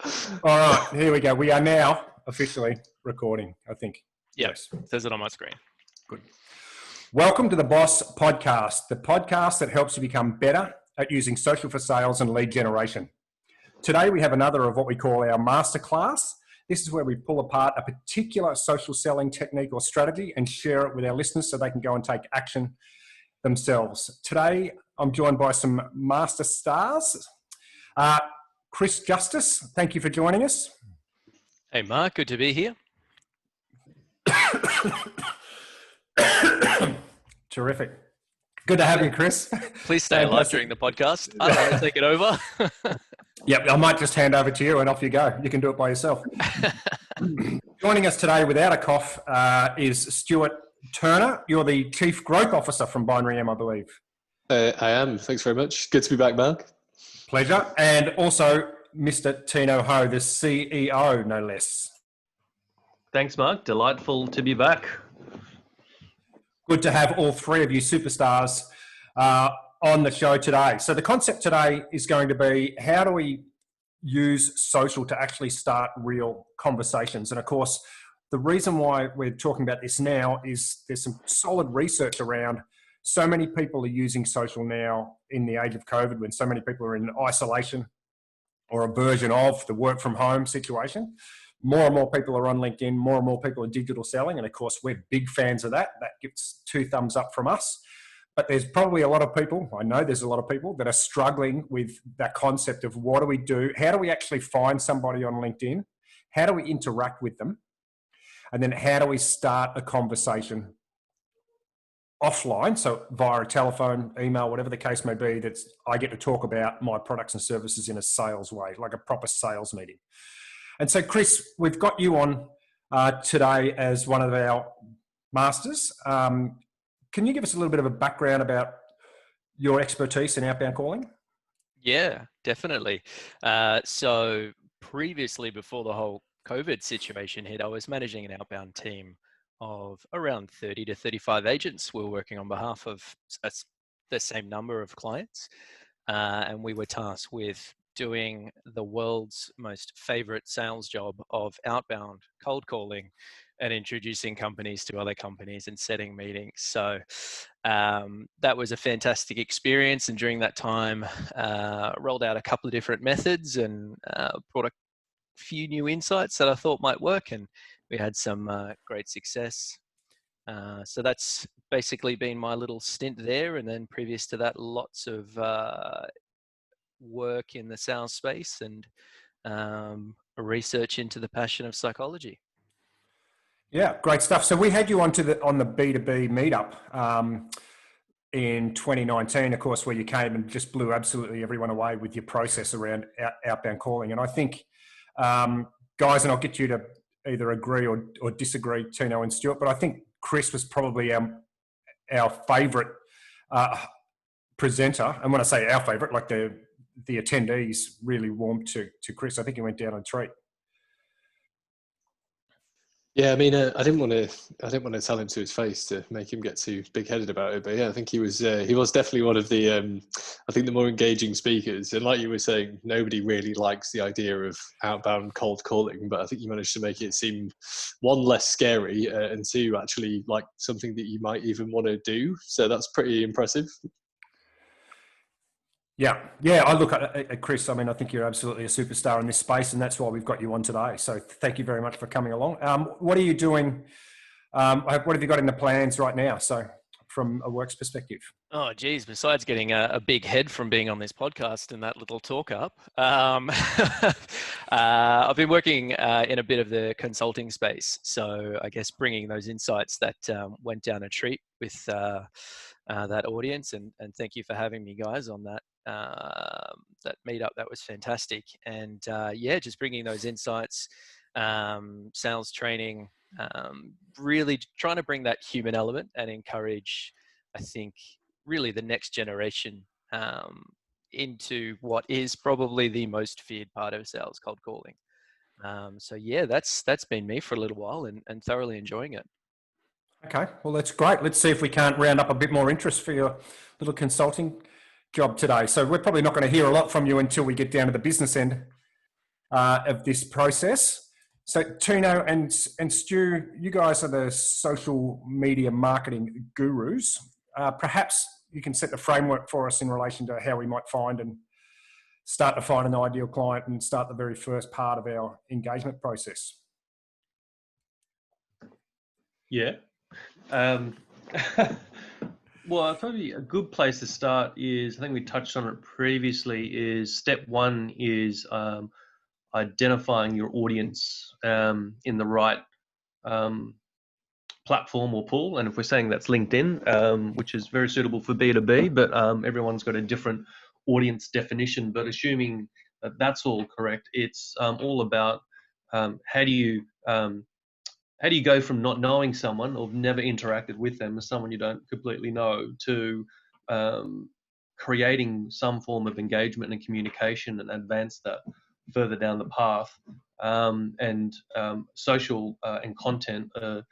All right, here we go. We are now officially recording, I think. Yes. Says it on my screen. Good. Welcome to the Boss Podcast, the podcast that helps you become better at using social for sales and lead generation. Today, we have another of what we call our masterclass. This is where we pull apart a particular social selling technique or strategy and share it with our listeners so they can go and take action themselves. Today, I'm joined by some master stars. Chris Justice, thank you for joining us. Hey, Mark, good to be here. Terrific. Good to have you, Chris. Please stay alive during the podcast. I'm going to take it over. Yep, I might just hand over to you and off you go. You can do it by yourself. Joining us today without a cough is Stuart Turner. You're the Chief Growth Officer from Binary M, I believe. I am. Thanks very much. Good to be back, Mark. Pleasure. And also Mr. Tino, the CEO, no less. Thanks, Mark. Delightful to be back. Good to have all three of you superstars on the show today. So the concept today is going to be, how do we use social to actually start real conversations? And of course, the reason why we're talking about this now is there's some solid research around so many people are using social now in the age of COVID, when so many people are in isolation or a version of the work from home situation. More and more people are on LinkedIn, more and more people are digital selling. And of course, we're big fans of that. That gets 2 thumbs up from us. But there's probably a lot of people, I know there's a lot of people that are struggling with that concept of what do we do? How do we actually find somebody on LinkedIn? How do we interact with them? And then how do we start a conversation offline, so via a telephone, email, whatever the case may be, that I get to talk about my products and services in a sales way, like a proper sales meeting. And so, Chris, we've got you on today as one of our masters. Can you give us a little bit of a background about your expertise in outbound calling? Yeah, definitely. So previously, before the whole COVID situation hit, I was managing an outbound team of around 30 to 35 agents. We were working on behalf of the same number of clients. And we were tasked with doing the world's most favorite sales job of outbound cold calling and introducing companies to other companies and setting meetings. So that was a fantastic experience. And during that time, rolled out a couple of different methods and brought a few new insights that I thought might work. And we had some great success. So that's basically been my little stint there. And then previous to that, lots of work in the sales space and research into the passion of psychology. Yeah, great stuff. So we had you on the B2B meetup in 2019, of course, where you came and just blew absolutely everyone away with your process around outbound calling. And I think, guys, and I'll get you to either agree or disagree, Tino and Stuart, but I think Chris was probably our favourite presenter. And when I say our favourite, like the attendees really warmed to Chris. I think he went down a treat. Yeah, I mean, I didn't want to tell him to his face to make him get too big-headed about it, but yeah, I think he was definitely one of the I think the more engaging speakers. And like you were saying, nobody really likes the idea of outbound cold calling, but I think you managed to make it seem, one, less scary, and two, actually like something that you might even want to do. So that's pretty impressive. Yeah. I look at Chris. I mean, I think you're absolutely a superstar in this space, and that's why we've got you on today. So thank you very much for coming along. What are you doing? What have you got in the plans right now? So from a works perspective. Oh, geez. Besides getting a big head from being on this podcast and that little talk up, I've been working in a bit of the consulting space. So I guess bringing those insights that went down a treat with that audience. And thank you for having me, guys, on that meetup. That was fantastic. And just bringing those insights, sales training, really trying to bring that human element and encourage, I think, really the next generation into what is probably the most feared part of sales, cold calling. That's been me for a little while and thoroughly enjoying it. Okay, well, that's great. Let's see if we can't round up a bit more interest for your little consulting job today. So we're probably not going to hear a lot from you until we get down to the business end of this process. So Tino and Stu, you guys are the social media marketing gurus. Perhaps you can set the framework for us in relation to how we might find and start to find an ideal client and start the very first part of our engagement process. Yeah. Well, probably a good place to start is, I think we touched on it previously, is step one is identifying your audience in the right platform or pool. And if we're saying that's LinkedIn, which is very suitable for B2B, but everyone's got a different audience definition. But assuming that that's all correct, it's all about how do you go from not knowing someone or never interacted with them as someone you don't completely know to creating some form of engagement and communication and advance that further down the path. Social and content are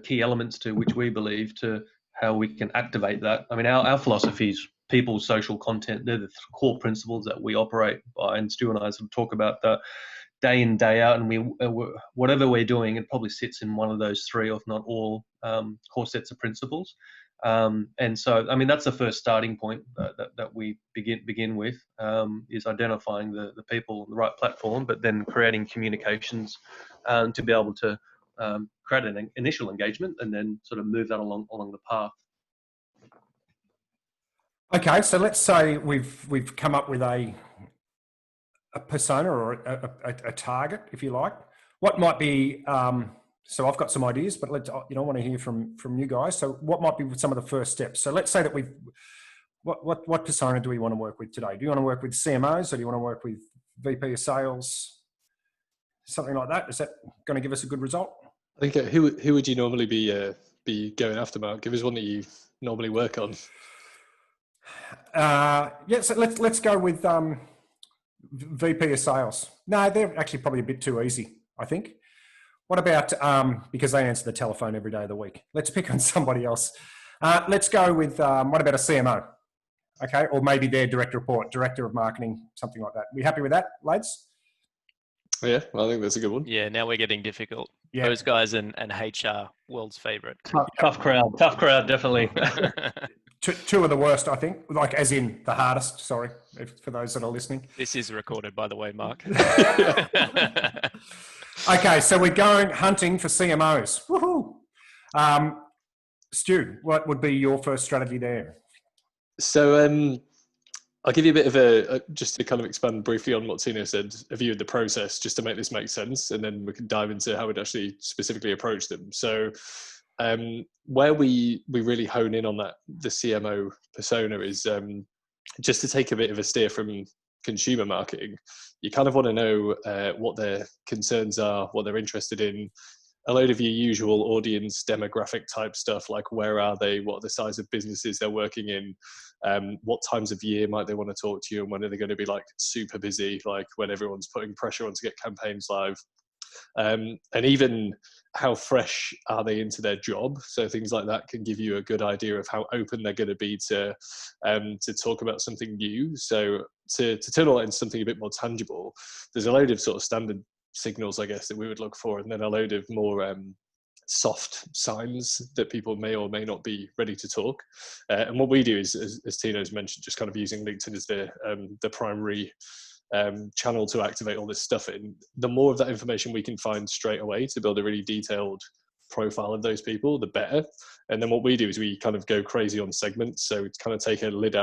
key elements to which we believe to how we can activate that. I mean, our philosophy is people's social content. They're the core principles that we operate by, and Stu and I sort of talk about that day in, day out, and we whatever we're doing, it probably sits in one of those three, if not all, core sets of principles. And so, I mean, that's the first starting point that we begin with, is identifying the people on the right platform, but then creating communications to be able to create an initial engagement and then sort of move that along the path. Okay, so let's say we've come up with a persona or a target, if you like. What might be, so I've got some ideas, but I want to hear from you guys. So what might be some of the first steps? So let's say that what persona do we want to work with today? Do you want to work with CMOs, or do you want to work with VP of sales? Something like that. Is that going to give us a good result? I think who would you normally be going after, Mark? Give us one that you normally work on. Yeah, so let's go with VP of sales. No, they're actually probably a bit too easy, I think. What about, because they answer the telephone every day of the week. Let's pick on somebody else. Let's go with, what about a CMO? Okay, or maybe their direct report, director of marketing, something like that. We happy with that, lads? Yeah, well, I think that's a good one. Yeah, now we're getting difficult. Yeah. Those guys and HR, world's favorite. Tough crowd, definitely. Two of the worst, I think, like as in the hardest, sorry, for those that are listening. This is recorded, by the way, Mark. Okay, so we're going hunting for CMOs. Woohoo! Stu, what would be your first strategy there? So I'll give you a bit of just to kind of expand briefly on what Tino said, a view of the process, just to make this make sense, and then we can dive into how we'd actually specifically approach them. So where we really hone in on the CMO persona is just to take a bit of a steer from consumer marketing. You kind of want to know what their concerns are, what they're interested in, a load of your usual audience demographic type stuff, like where are they, what are the size of businesses they're working in, what times of year might they want to talk to you, and when are they going to be like super busy, like when everyone's putting pressure on to get campaigns live. And even how fresh are they into their job? So things like that can give you a good idea of how open they're going to be to talk about something new. So to turn all that into something a bit more tangible, there's a load of sort of standard signals, I guess, that we would look for, and then a load of more soft signs that people may or may not be ready to talk. And what we do is, as Tino's mentioned, just kind of using LinkedIn as the primary channel to activate all this stuff in. The more of that information we can find straight away to build a really detailed profile of those people, the better. And then what we do is we kind of go crazy on segments. So it's kind of take a lead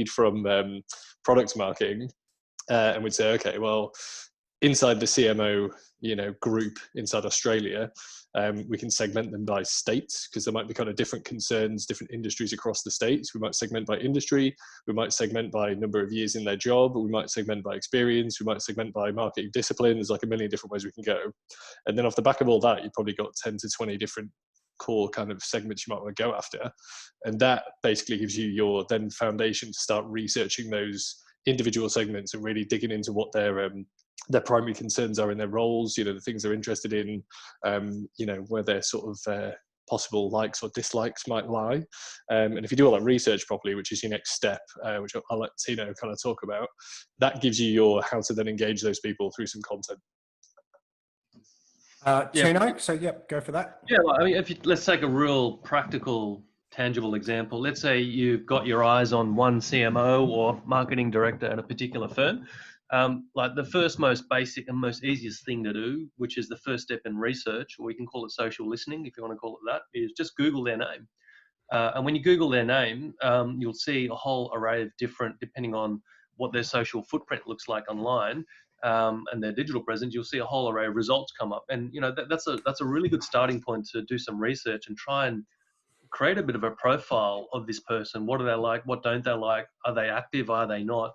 from product marketing, and we'd say, okay, well, inside the CMO, group inside Australia, we can segment them by states, because there might be kind of different concerns, different industries across the states. We might segment by industry. We might segment by number of years in their job. We might segment by experience. We might segment by marketing discipline. There's like a million different ways we can go. And then off the back of all that, you've probably got 10 to 20 different core kind of segments you might want to go after. And that basically gives you your then foundation to start researching those individual segments and really digging into what their primary concerns are in their roles, the things they're interested in, where their sort of possible likes or dislikes might lie. And if you do all that research properly, which is your next step, which I'll let Tino kind of talk about, that gives you how to then engage those people through some content. Tino, so yep, go for that. Yeah, well, I mean, let's take a real practical, tangible example. Let's say you've got your eyes on one CMO or marketing director at a particular firm. Like the first most basic and most easiest thing to do, which is the first step in research, or we can call it social listening if you want to call it that, is just Google their name. And when you Google their name, you'll see a whole array of different, depending on what their social footprint looks like online, and their digital presence, you'll see a whole array of results come up. And that's a really good starting point to do some research and try and create a bit of a profile of this person. What do they like? What don't they like? Are they active? Are they not?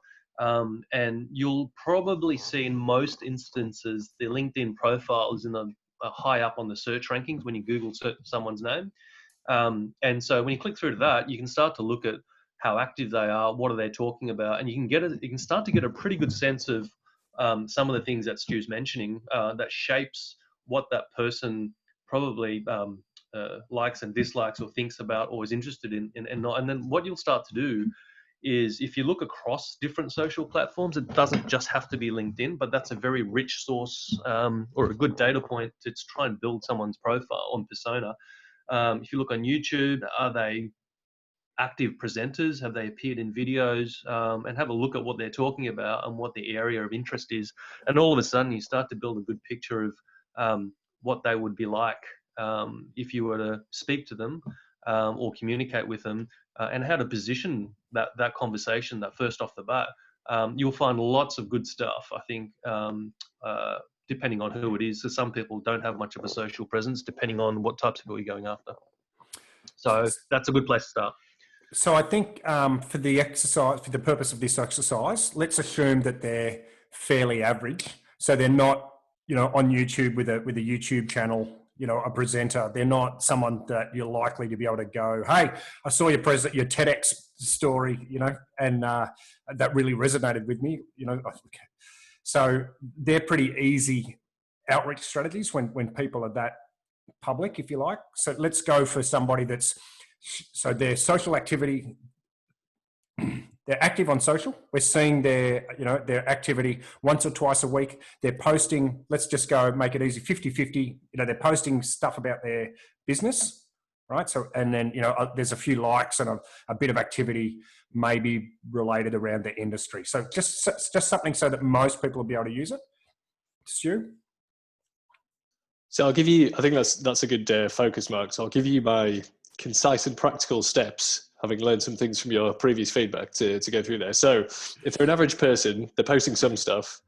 And you'll probably see in most instances the LinkedIn profile is in high up on the search rankings when you Google someone's name. And so when you click through to that, you can start to look at how active they are, what are they talking about, and you can start to get a pretty good sense of some of the things that Stu's mentioning that shapes what that person probably likes and dislikes or thinks about or is interested in and not. And then what you'll start to do is if you look across different social platforms, it doesn't just have to be LinkedIn, but that's a very rich source or a good data point to try and build someone's profile on persona. If you look on YouTube, are they active presenters? Have they appeared in videos? And have a look at what they're talking about and what the area of interest is. And all of a sudden, you start to build a good picture of what they would be like if you were to speak to them or communicate with them, and how to position that conversation, that first off the bat. You'll find lots of good stuff, I think, depending on who it is. So some people don't have much of a social presence, depending on what types of people you're going after. So that's a good place to start. So I think for the exercise, for the purpose of this exercise, let's assume that they're fairly average. So they're not, on YouTube with a YouTube channel, a presenter. They're not someone that you're likely to be able to go, hey, I saw your TEDx story, and that really resonated with me, So they're pretty easy outreach strategies when people are that public, if you like. So let's go for somebody so their social activity, they're active on social. We're seeing their activity once or twice a week. They're posting, let's just go make it easy, 50-50. They're posting stuff about their business, right? So, and then, there's a few likes and a bit of activity maybe related around their industry. So just something so that most people will be able to use it. Stu? So I'll give you, I think that's a good focus, Mark. So I'll give you my concise and practical steps, having learned some things from your previous feedback to go through there. So if they're an average person, they're posting some stuff,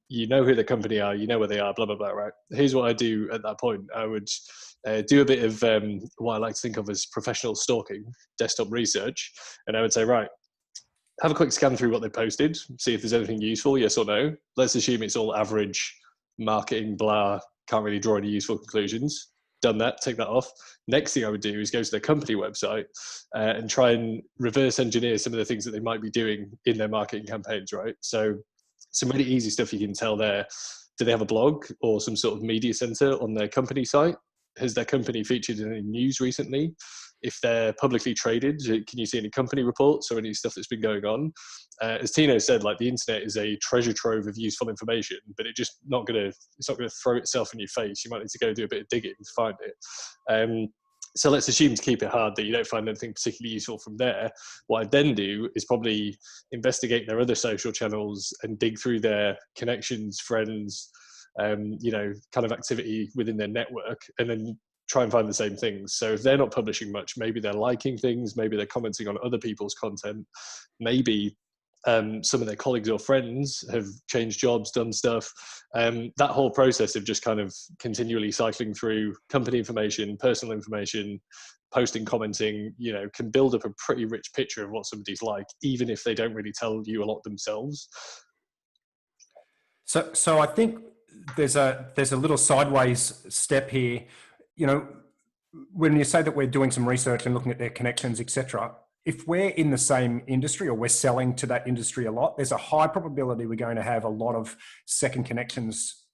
you know who the company are, you know where they are, blah, blah, blah, right? Here's what I do at that point. I would do a bit of what I like to think of as professional stalking, desktop research. And I would say, right, have a quick scan through what they posted, see if there's anything useful, yes or no. Let's assume it's all average marketing, blah, can't really draw any useful conclusions. Done that, take that off. Next thing I would do is go to their company website and try and reverse engineer some of the things that they might be doing in their marketing campaigns, right? So some really easy stuff you can tell there. Do they have a blog or some sort of media center on their company site? Has their company featured in any news recently? If they're publicly traded, can you see any company reports or any stuff that's been going on? As Tino said, like the internet is a treasure trove of useful information, but it's not going to throw itself in your face. You might need to go do a bit of digging to find it. So let's assume, to keep it hard, that you don't find anything particularly useful from there. What I'd then do is probably investigate their other social channels and dig through their connections, friends, kind of activity within their network, and then try and find the same things. So if they're not publishing much, maybe they're liking things, maybe they're commenting on other people's content, maybe some of their colleagues or friends have changed jobs, done stuff. That whole process of just kind of continually cycling through company information, personal information, posting, commenting, can build up a pretty rich picture of what somebody's like, even if they don't really tell you a lot themselves. So I think there's a little sideways step here. When you say that we're doing some research and looking at their connections, etc., if we're in the same industry or we're selling to that industry a lot, there's a high probability we're going to have a lot of second connections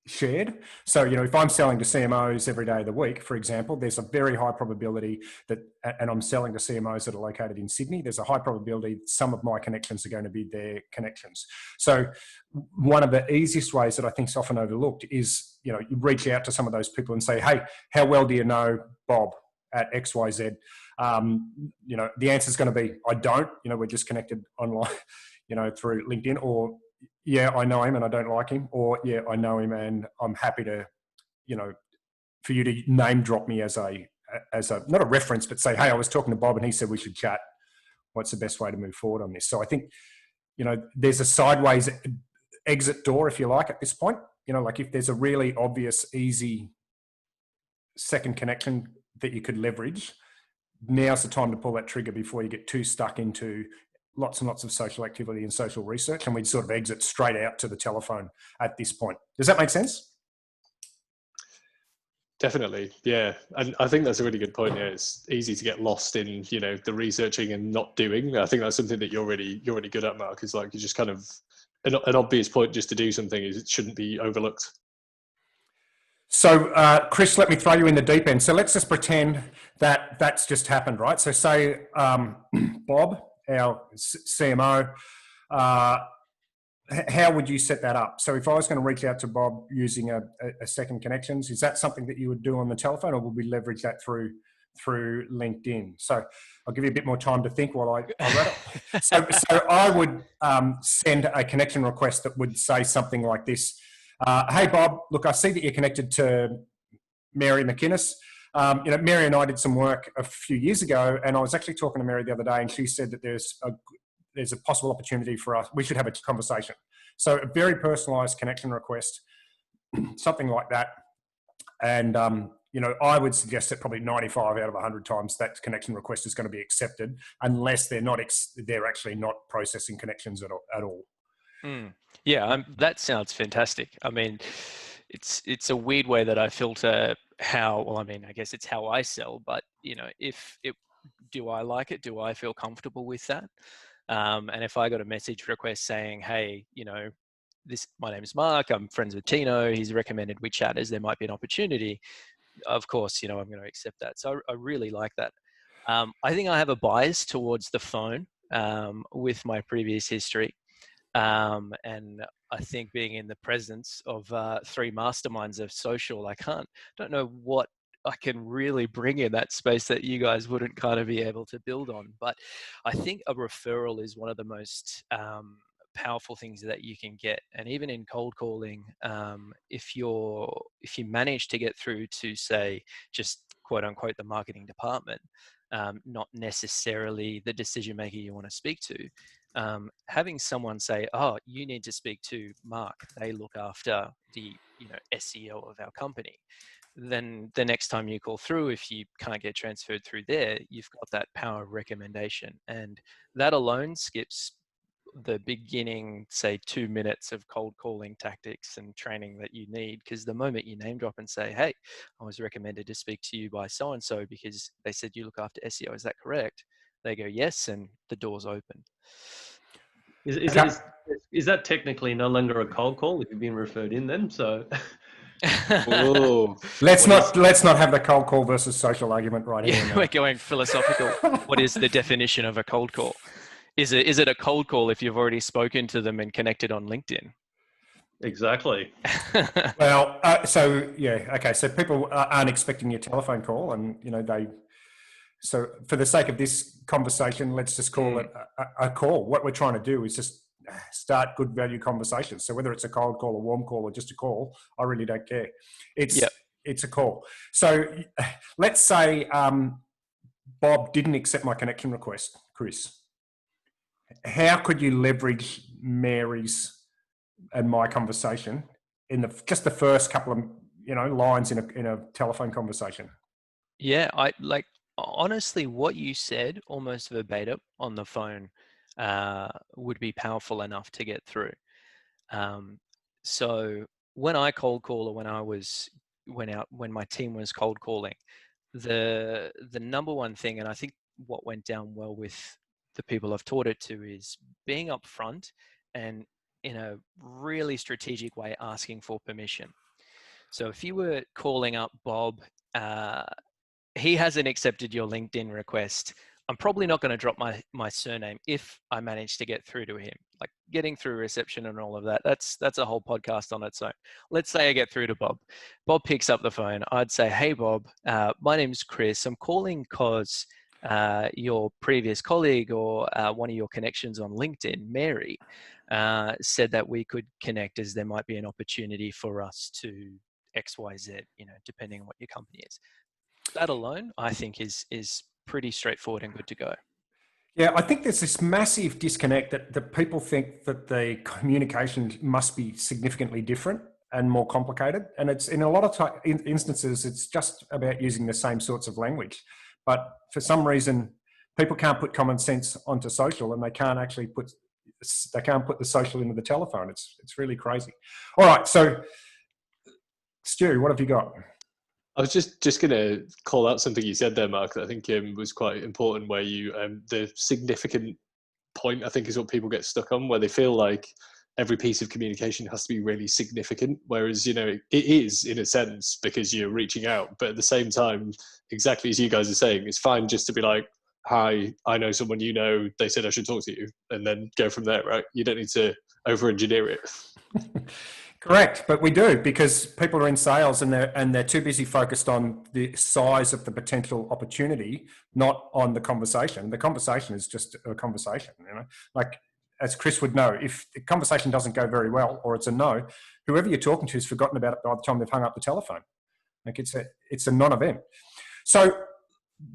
shared. So, if I'm selling to CMOs every day of the week, for example, there's a very high probability that, and I'm selling to CMOs that are located in Sydney, there's a high probability some of my connections are going to be their connections. So one of the easiest ways that I think is often overlooked is, you reach out to some of those people and say, hey, how well do you know Bob at XYZ? The answer is going to be, I don't, we're just connected online, through LinkedIn, or yeah, I know him and I don't like him, or yeah, I know him and I'm happy to, for you to name drop me as a, not a reference, but say, hey, I was talking to Bob and he said we should chat. What's the best way to move forward on this? So I think, there's a sideways exit door, if you like, at this point. Like if there's a really obvious, easy second connection that you could leverage, now's the time to pull that trigger before you get too stuck into lots and lots of social activity and social research, and we'd sort of exit straight out to the telephone at this point. Does that make sense? Definitely, yeah. And I think that's a really good point. Yeah, it's easy to get lost in, the researching and not doing. I think that's something that you're really good at, Mark. Is like, you just kind of, an obvious point just to do something is it shouldn't be overlooked. So, Chris, let me throw you in the deep end. So let's just pretend that that's just happened, right? So say Bob, our CMO, how would you set that up? So if I was going to reach out to Bob using a second connections, is that something that you would do on the telephone, or would we leverage that through LinkedIn? So I'll give you a bit more time to think while I read it. So I would send a connection request that would say something like this. Hey, Bob, look, I see that you're connected to Mary McInnes. Mary and I did some work a few years ago, and I was actually talking to Mary the other day, and she said that there's a possible opportunity for us. We should have a conversation. So a very personalised connection request, something like that. And, I would suggest that probably 95 out of 100 times that connection request is going to be accepted, unless they're actually not processing connections at all. Yeah, that sounds fantastic. I mean, it's a weird way that I filter I guess it's how I sell, but do I like it? Do I feel comfortable with that? And if I got a message request saying, hey, my name is Mark, I'm friends with Tino, he's recommended we chat as there might be an opportunity, of course, I'm going to accept that. So I really like that. I think I have a bias towards the phone with my previous history. And I think being in the presence of 3 masterminds of social, don't know what I can really bring in that space that you guys wouldn't kind of be able to build on. But I think a referral is one of the most powerful things that you can get. And even in cold calling, if you manage to get through to, say, just quote unquote the marketing department, not necessarily the decision maker you want to speak to, having someone say, oh, you need to speak to Mark, they look after the SEO of our company. Then the next time you call through, if you can't get transferred through there, you've got that power of recommendation. And that alone skips the beginning, say, 2 minutes of cold calling tactics and training that you need. Because the moment you name drop and say, hey, I was recommended to speak to you by so-and-so because they said you look after SEO, is that correct? They go, yes, and the door's open. Is that technically no longer a cold call if you've been referred in then? So let's not have the cold call versus social argument right here. We're going philosophical. What is the definition of a cold call? Is it a cold call if you've already spoken to them and connected on LinkedIn? Exactly. Well, so people aren't expecting your telephone call, and so for the sake of this conversation, let's just call it a call. What we're trying to do is just start good value conversations. So whether it's a cold call, a warm call, or just a call, I really don't care. It's a call. So let's say Bob didn't accept my connection request, Chris. How could you leverage Mary's and my conversation in just the first couple of lines in a telephone conversation? Yeah, honestly, what you said almost verbatim on the phone would be powerful enough to get through. So when I cold call, or when my team was cold calling, the number one thing, and I think what went down well with the people I've taught it to, is being upfront and in a really strategic way asking for permission. So if you were calling up Bob, he hasn't accepted your LinkedIn request. I'm probably not going to drop my surname if I manage to get through to him. Like getting through reception and all of that, that's a whole podcast on its own. Let's say I get through to Bob. Bob picks up the phone. I'd say, hey, Bob, my name's Chris. I'm calling because your previous colleague or one of your connections on LinkedIn, Mary, said that we could connect as there might be an opportunity for us to XYZ, depending on what your company is. That alone, I think, is pretty straightforward and good to go. Yeah, I think there's this massive disconnect that people think that the communication must be significantly different and more complicated. And it's in a lot of instances, it's just about using the same sorts of language. But for some reason, people can't put common sense onto social, and they can't actually put the social into the telephone. It's really crazy. All right, so Stu, what have you got? I was just going to call out something you said there, Mark, that I think was quite important, where you, the significant point, I think, is what people get stuck on, where they feel like every piece of communication has to be really significant, whereas, it is in a sense because you're reaching out. But at the same time, exactly as you guys are saying, it's fine just to be like, hi, I know someone they said I should talk to you, and then go from there, right? You don't need to over-engineer it. Correct, but we do, because people are in sales and they're too busy focused on the size of the potential opportunity, not on the conversation. The conversation is just a conversation, Like, as Chris would know, if the conversation doesn't go very well or it's a no, whoever you're talking to has forgotten about it by the time they've hung up the telephone. Like, it's a non-event. So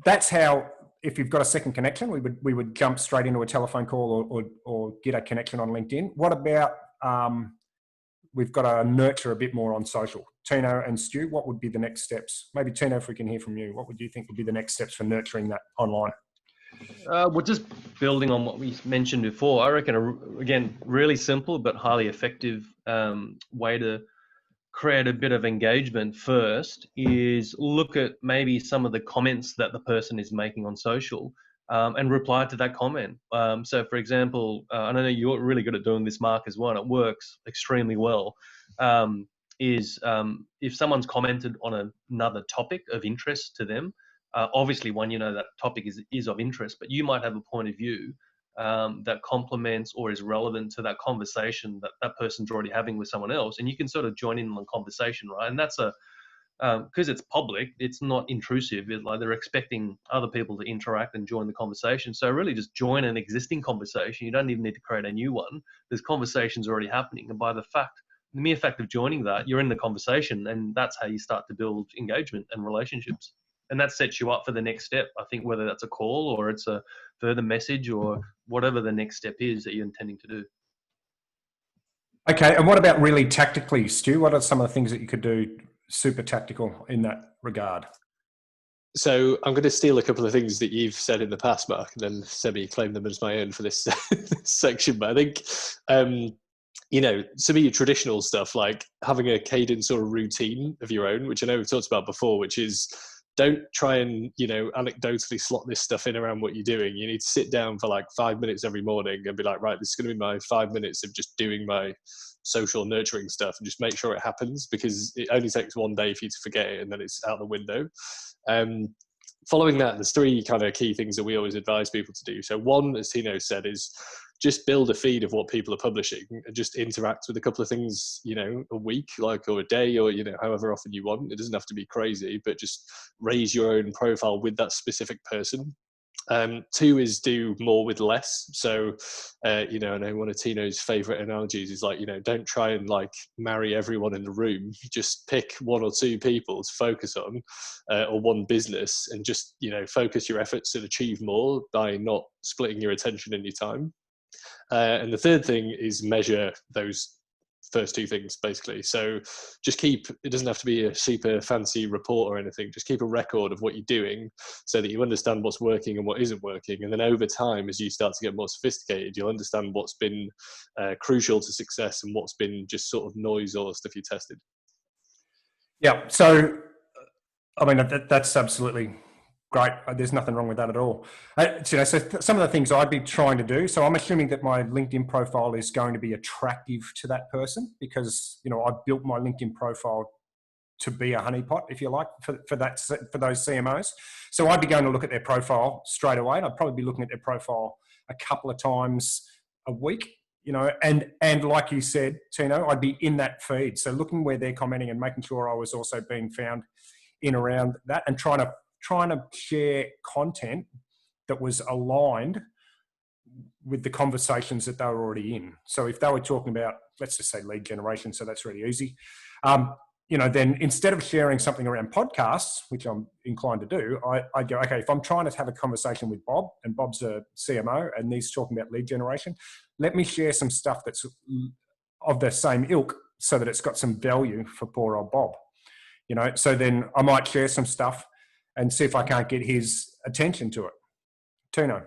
that's how, if you've got a second connection, we would jump straight into a telephone call or get a connection on LinkedIn. What about we've got to nurture a bit more on social? Tino and Stu, what would be the next steps? Maybe Tino, if we can hear from you, what would you think would be the next steps for nurturing that online? Well, just building on what we mentioned before, I reckon, again, really simple but highly effective way to create a bit of engagement first is look at maybe some of the comments that the person is making on social and reply to that comment. So, for example, I know you're really good at doing this, Mark, as well, and it works extremely well, if someone's commented on another topic of interest to them, obviously, that topic is of interest, but you might have a point of view that complements or is relevant to that conversation that person's already having with someone else, and you can sort of join in on the conversation, right? And that's because it's public, it's not intrusive. It's like they're expecting other people to interact and join the conversation. So really just join an existing conversation. You don't even need to create a new one. There's conversations already happening, and by the mere fact of joining that, you're in the conversation, and that's how you start to build engagement and relationships. And that sets you up for the next step, I think, whether that's a call or it's a further message or whatever the next step is that you're intending to do. Okay, and what about really tactically, Stu? What are some of the things that you could do super tactical in that regard? So I'm going to steal a couple of things that you've said in the past, Mark, and then semi-claim them as my own for this, this section. But I think, some of your traditional stuff, like having a cadence or a routine of your own, which I know we've talked about before, which is don't try and, anecdotally slot this stuff in around what you're doing. You need to sit down for like 5 minutes every morning and be like, right, this is going to be my 5 minutes of just doing my social nurturing stuff, and just make sure it happens, because it only takes one day for you to forget it and then it's out the window. Following that, there's three kind of key things that we always advise people to do. So one, as Tino said, is just build a feed of what people are publishing and just interact with a couple of things, a week, or a day, or, however often you want. It doesn't have to be crazy, but just raise your own profile with that specific person. Two is do more with less. So, I know one of Tino's favorite analogies is like, don't try and like marry everyone in the room. Just pick one or two people to focus on, or one business, and just, focus your efforts and achieve more by not splitting your attention and your time. And the third thing is measure those first two things, basically. So just it doesn't have to be a super fancy report or anything, just keep a record of what you're doing so that you understand what's working and what isn't working. And then over time, as you start to get more sophisticated, you'll understand what's been crucial to success and what's been just sort of noise or stuff you tested. Yeah, so I mean, that's absolutely great. There's nothing wrong with that at all. So some of the things I'd be trying to do, so I'm assuming that my LinkedIn profile is going to be attractive to that person, because, I've built my LinkedIn profile to be a honeypot, if you like, for those CMOs. So I'd be going to look at their profile straight away, and I'd probably be looking at their profile a couple of times a week, and like you said, Tino, I'd be in that feed. So looking where they're commenting and making sure I was also being found in around that, and trying to share content that was aligned with the conversations that they were already in. So if they were talking about, let's just say, lead generation, so that's really easy. Then instead of sharing something around podcasts, which I'm inclined to do, I'd go, okay, if I'm trying to have a conversation with Bob, and Bob's a CMO and he's talking about lead generation, let me share some stuff that's of the same ilk so that it's got some value for poor old Bob. So then I might share some stuff and see if I can't get his attention to it. Tino.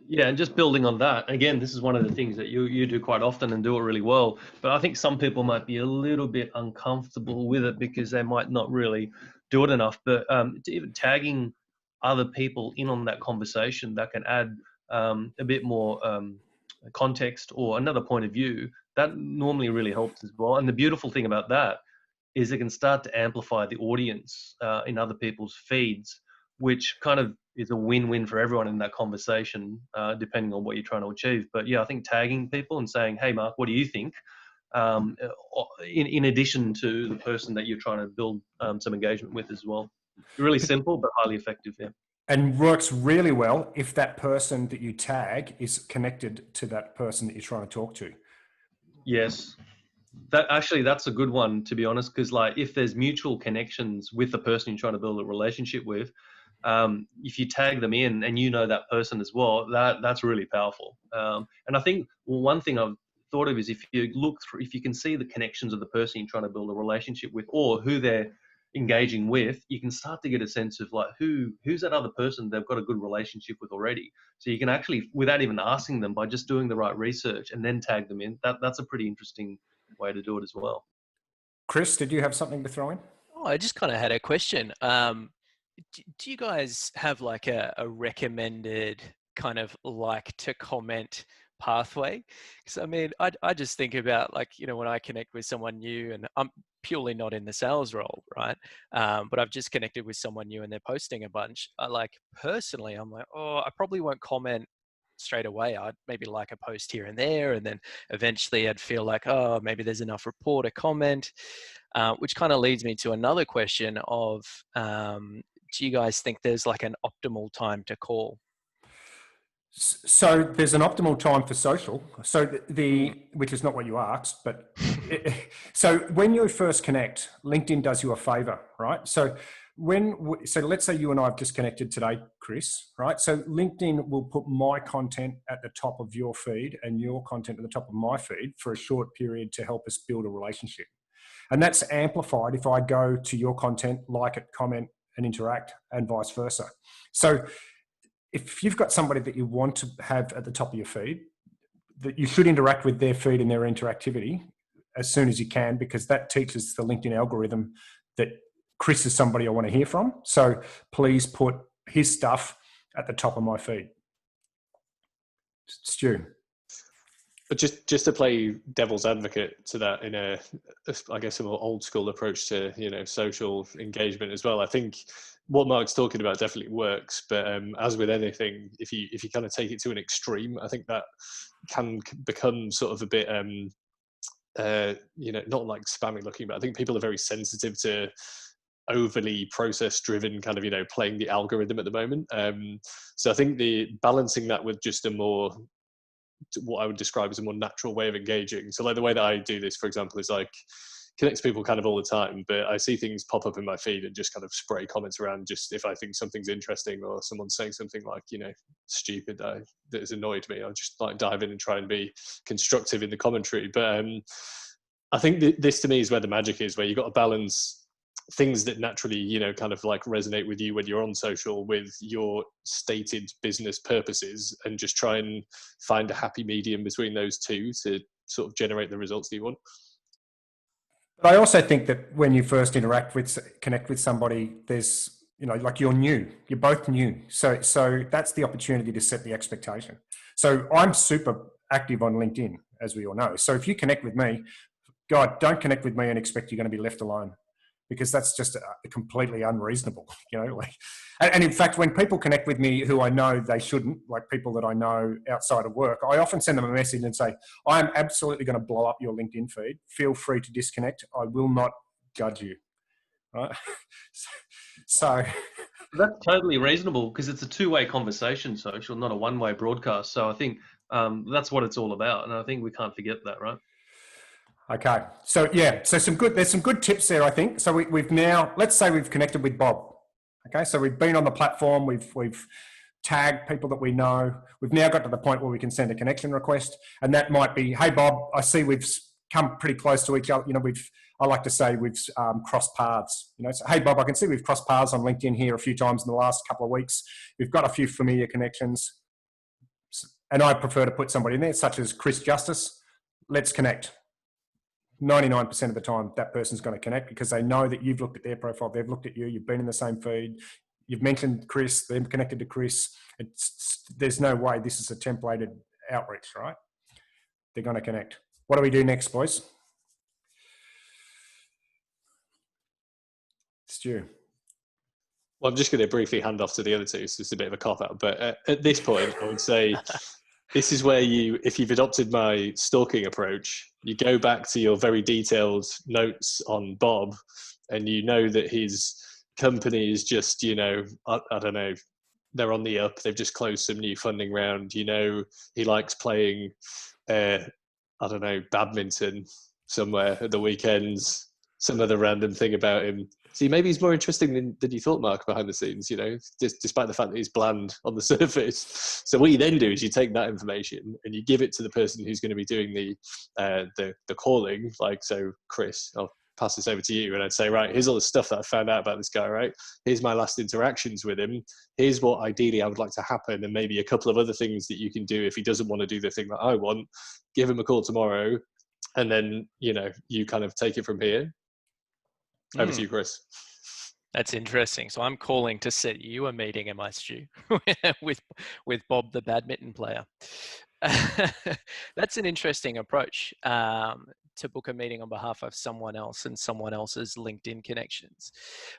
Yeah, and just building on that, again, this is one of the things that you do quite often and do it really well. But I think some people might be a little bit uncomfortable with it because they might not really do it enough. But even tagging other people in on that conversation that can add a bit more context or another point of view, that normally really helps as well. And the beautiful thing about that is it can start to amplify the audience in other people's feeds, which kind of is a win-win for everyone in that conversation, depending on what you're trying to achieve. But yeah, I think tagging people and saying, hey, Mark, what do you think? In addition to the person that you're trying to build some engagement with as well. Really simple, but highly effective, yeah. And works really well if that person that you tag is connected to that person that you're trying to talk to. Yes. That's a good one, to be honest, because like if there's mutual connections with the person you're trying to build a relationship with, if you tag them in and that person as well, that's really powerful. And I think one thing I've thought of is if you can see the connections of the person you're trying to build a relationship with or who they're engaging with, you can start to get a sense of like who's that other person they've got a good relationship with already. So you can actually, without even asking them, by just doing the right research and then tag them in, that's a pretty interesting way to do it as well. Chris, did you have something to throw in? Oh, I just kind of had a question. Do you guys have like a recommended kind of like to comment pathway? Because I mean, I just think about like, when I connect with someone new, and I'm purely not in the sales role, right? But I've just connected with someone new and they're posting a bunch. Personally, I'm like, I probably won't comment straight away. I'd maybe like a post here and there, and then eventually I'd feel like, maybe there's enough rapport to comment, which kind of leads me to another question of, do you guys think there's like an optimal time to call? So there's an optimal time for social. So which is not what you asked, but so when you first connect, LinkedIn does you a favor, right? So let's say you and I have just connected today, Chris, right? So LinkedIn will put my content at the top of your feed and your content at the top of my feed for a short period to help us build a relationship. And that's amplified if I go to your content, like it, comment, and interact, and vice versa. So if you've got somebody that you want to have at the top of your feed, that you should interact with their feed and their interactivity as soon as you can, because that teaches the LinkedIn algorithm that Chris is somebody I want to hear from. So please put his stuff at the top of my feed. Stu. But just to play devil's advocate to that in I guess a more old school approach to, social engagement as well. I think what Mark's talking about definitely works, but as with anything, if you kind of take it to an extreme, I think that can become sort of a bit, not like spammy looking, but I think people are very sensitive to overly process driven kind of, playing the algorithm at the moment. So I think the balancing that with just a more, what I would describe as a more natural way of engaging. So like the way that I do this, for example, is like connect to people kind of all the time, but I see things pop up in my feed and just kind of spray comments around just if I think something's interesting or someone's saying something like, stupid that has annoyed me. I'll just like dive in and try and be constructive in the commentary. But I think this to me is where the magic is, where you've got to balance things that naturally, kind of like resonate with you when you're on social with your stated business purposes, and just try and find a happy medium between those two to sort of generate the results that you want. But I also think that when you first connect with somebody, there's, like you're both new. So that's the opportunity to set the expectation. So I'm super active on LinkedIn, as we all know. So if you connect with me, God, don't connect with me and expect you're going to be left alone. because that's just completely unreasonable, like, and in fact, when people connect with me who I know they shouldn't, like people that I know outside of work, I often send them a message and say, I'm absolutely going to blow up your LinkedIn feed. Feel free to disconnect. I will not judge you. Right? So that's totally reasonable because it's a two-way conversation, social, not a one-way broadcast. So I think that's what it's all about, and I think we can't forget that, right? okay, so yeah, so there's some good tips there, I think. So we've now, let's say we've connected with Bob. Okay, so we've been on the platform, we've tagged people that we know. We've now got to the point where we can send a connection request, and that might be, hey Bob, I see we've come pretty close to each other. I like to say we've crossed paths. So, hey Bob, I can see we've crossed paths on LinkedIn here a few times in the last couple of weeks. We've got a few familiar connections, and I prefer to put somebody in there, such as Chris Justice. Let's connect. 99% of the time, that person's going to connect because they know that you've looked at their profile, they've looked at you, you've been in the same feed, you've mentioned Chris, they're connected to Chris. There's no way this is a templated outreach, right? They're going to connect. What do we do next, boys? Stu. Well, I'm just going to briefly hand off to the other two, so it's a bit of a cop-out. But at this point, I would say this is where if you've adopted my stalking approach, you go back to your very detailed notes on Bob, and you know that his company is just, I don't know, they're on the up. They've just closed some new funding round. He likes playing, I don't know, badminton somewhere at the weekends. Some other random thing about him. See, maybe he's more interesting than you thought, Mark, behind the scenes, despite the fact that he's bland on the surface. So what you then do is you take that information and you give it to the person who's going to be doing the calling. Like, so Chris, I'll pass this over to you. And I'd say, right, here's all the stuff that I found out about this guy, right? Here's my last interactions with him. Here's what ideally I would like to happen. And maybe a couple of other things that you can do if he doesn't want to do the thing that I want. Give him a call tomorrow. And then, you kind of take it from here. Over to you, Chris. That's interesting. So I'm calling to set you a meeting, am I, Stu, with Bob, the badminton player. That's an interesting approach, to book a meeting on behalf of someone else and someone else's LinkedIn connections.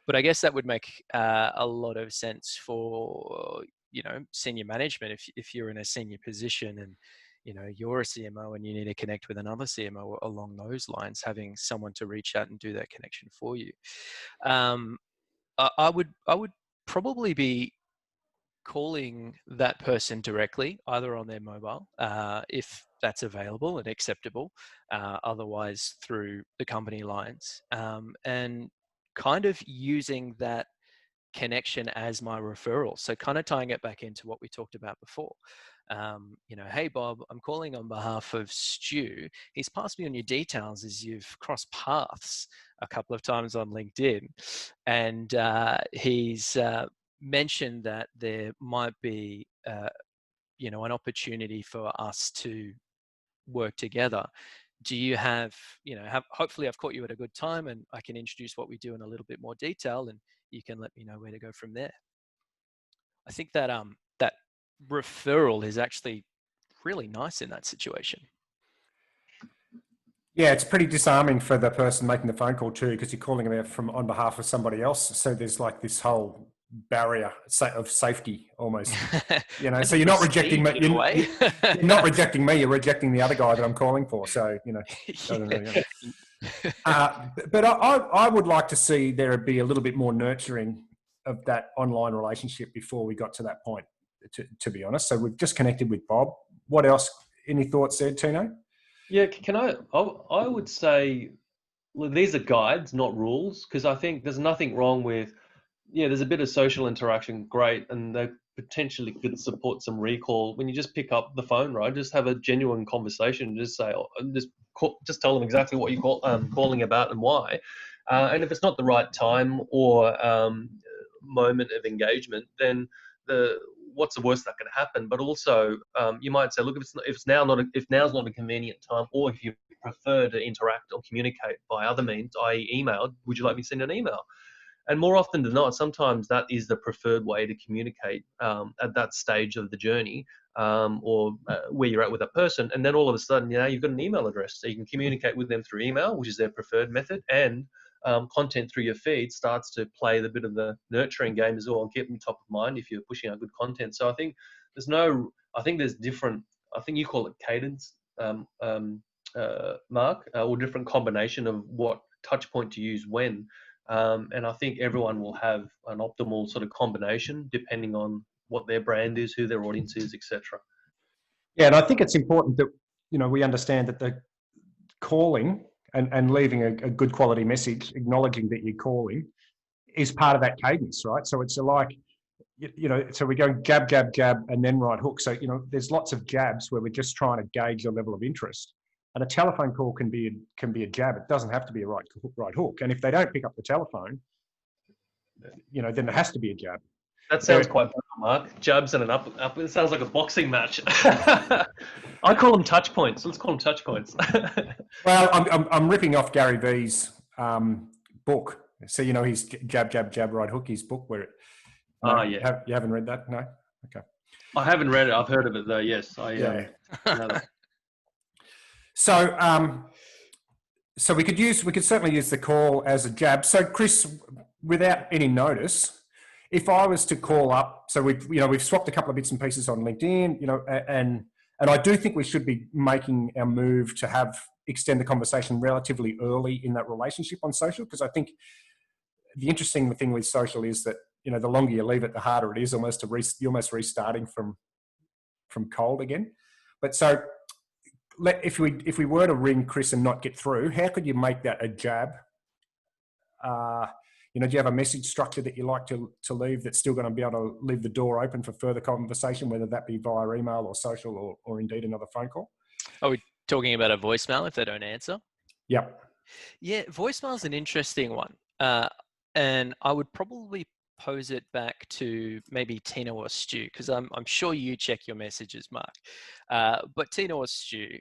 But I guess that would make a lot of sense for senior management if you're in a senior position and you're a CMO and you need to connect with another CMO along those lines, having someone to reach out and do that connection for you. I would probably be calling that person directly, either on their mobile, if that's available and acceptable, otherwise through the company lines, and kind of using that connection as my referral. So kind of tying it back into what we talked about before. Hey Bob, I'm calling on behalf of Stu. He's passed me on your details as you've crossed paths a couple of times on LinkedIn, and he's mentioned that there might be an opportunity for us to work together. Do you have hopefully I've caught you at a good time and I can introduce what we do in a little bit more detail and you can let me know where to go from there. I think that that referral is actually really nice in that situation. Yeah, it's pretty disarming for the person making the phone call too, because you're calling them on behalf of somebody else. So there's like this whole barrier of safety almost, so you're not rejecting me. You're not rejecting me. You're rejecting the other guy that I'm calling for. So, but I would like to see there be a little bit more nurturing of that online relationship before we got to that point, to be honest. So we've just connected with Bob. What else? Any thoughts there, Tino? Yeah, I would say, look, these are guides, not rules, because I think there's nothing wrong with, there's a bit of social interaction, great, and they potentially could support some recall when you just pick up the phone, right? Just have a genuine conversation, just say, just tell them exactly what you're calling about and why. And if it's not the right time or moment of engagement, then what's the worst that could happen? But also, you might say, look, if now's not a convenient time, or if you prefer to interact or communicate by other means, i.e. email, would you like me to send an email? And more often than not, sometimes that is the preferred way to communicate at that stage of the journey, or where you're at with that person. And then all of a sudden, you've got an email address, so you can communicate with them through email, which is their preferred method, and content through your feed starts to play the bit of the nurturing game as well and keep them top of mind if you're pushing out good content. So I think there's different, I think you call it cadence, Mark, or different combination of what touch point to use when. And I think everyone will have an optimal sort of combination depending on what their brand is, who their audience is, etc. Yeah, and I think it's important that, you know, we understand that the calling and leaving a good quality message, acknowledging that you're calling, is part of that cadence, right? So it's like, you know, so we go jab, jab, jab, and then right hook. So, you know, there's lots of jabs where we're just trying to gauge your level of interest. And a telephone call can be a jab. It doesn't have to be a right hook. And if they don't pick up the telephone, you know, then there has to be a jab. That sounds quite brutal, Mark. Jabs and an up. It sounds like a boxing match. I call them touch points. Let's call them touch points. Well, I'm ripping off Gary Vee's book. So, you know, his jab, jab, jab, right hook, his book where it... No, yeah. You haven't read that? No? Okay. I haven't read it. I've heard of it though. Yes. Yeah. Know that. So we could certainly use the call as a jab. So Chris, without any notice, if I was to call up, so we've swapped a couple of bits and pieces on LinkedIn, you know, and I do think we should be making our move to extend the conversation relatively early in that relationship on social, because I think the interesting thing with social is that, you know, the longer you leave it, the harder it is you're almost restarting from cold again. But so if we were to ring Chris and not get through, how could you make that a jab? You know, do you have a message structure that you like to leave that's still going to be able to leave the door open for further conversation, whether that be via email or social or indeed another phone call? Are we talking about a voicemail if they don't answer? Yep. Yeah, voicemail is an interesting one. And I would probably pose it back to maybe Tino or Stu, because I'm sure you check your messages, Mark. But Tino or Stu,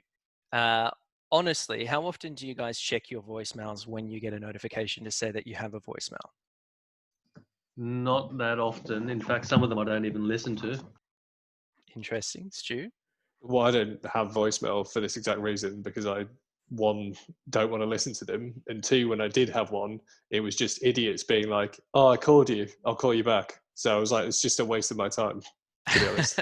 honestly, how often do you guys check your voicemails when you get a notification to say that you have a voicemail? Not that often. In fact, some of them I don't even listen to. Interesting. Stu? Well, I don't have voicemail for this exact reason, because I, one, don't want to listen to them, and two, when I did have one, it was just idiots being like, "Oh, I called you, I'll call you back." So I was like, it's just a waste of my time, to be honest.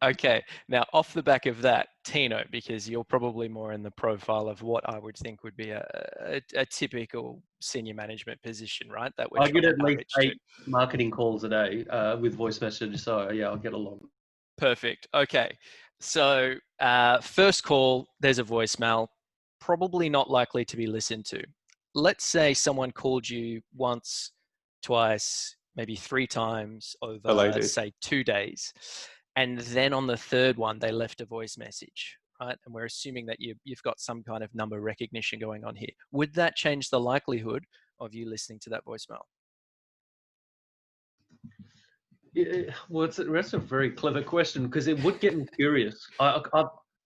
Okay, now off the back of that, Tino, because you're probably more in the profile of what I would think would be a typical senior management position, right? That I get at least 8 marketing calls a day with voice messages, so yeah, I'll get a lot. Perfect. Okay, so first call, there's a voicemail, probably not likely to be listened to. Let's say someone called you once, twice, maybe 3 times over, say, 2 days. And then on the third one, they left a voice message, right? And we're assuming that you've got some kind of number recognition going on here. Would that change the likelihood of you listening to that voicemail? Yeah, well, that's a very clever question, because it would get me curious.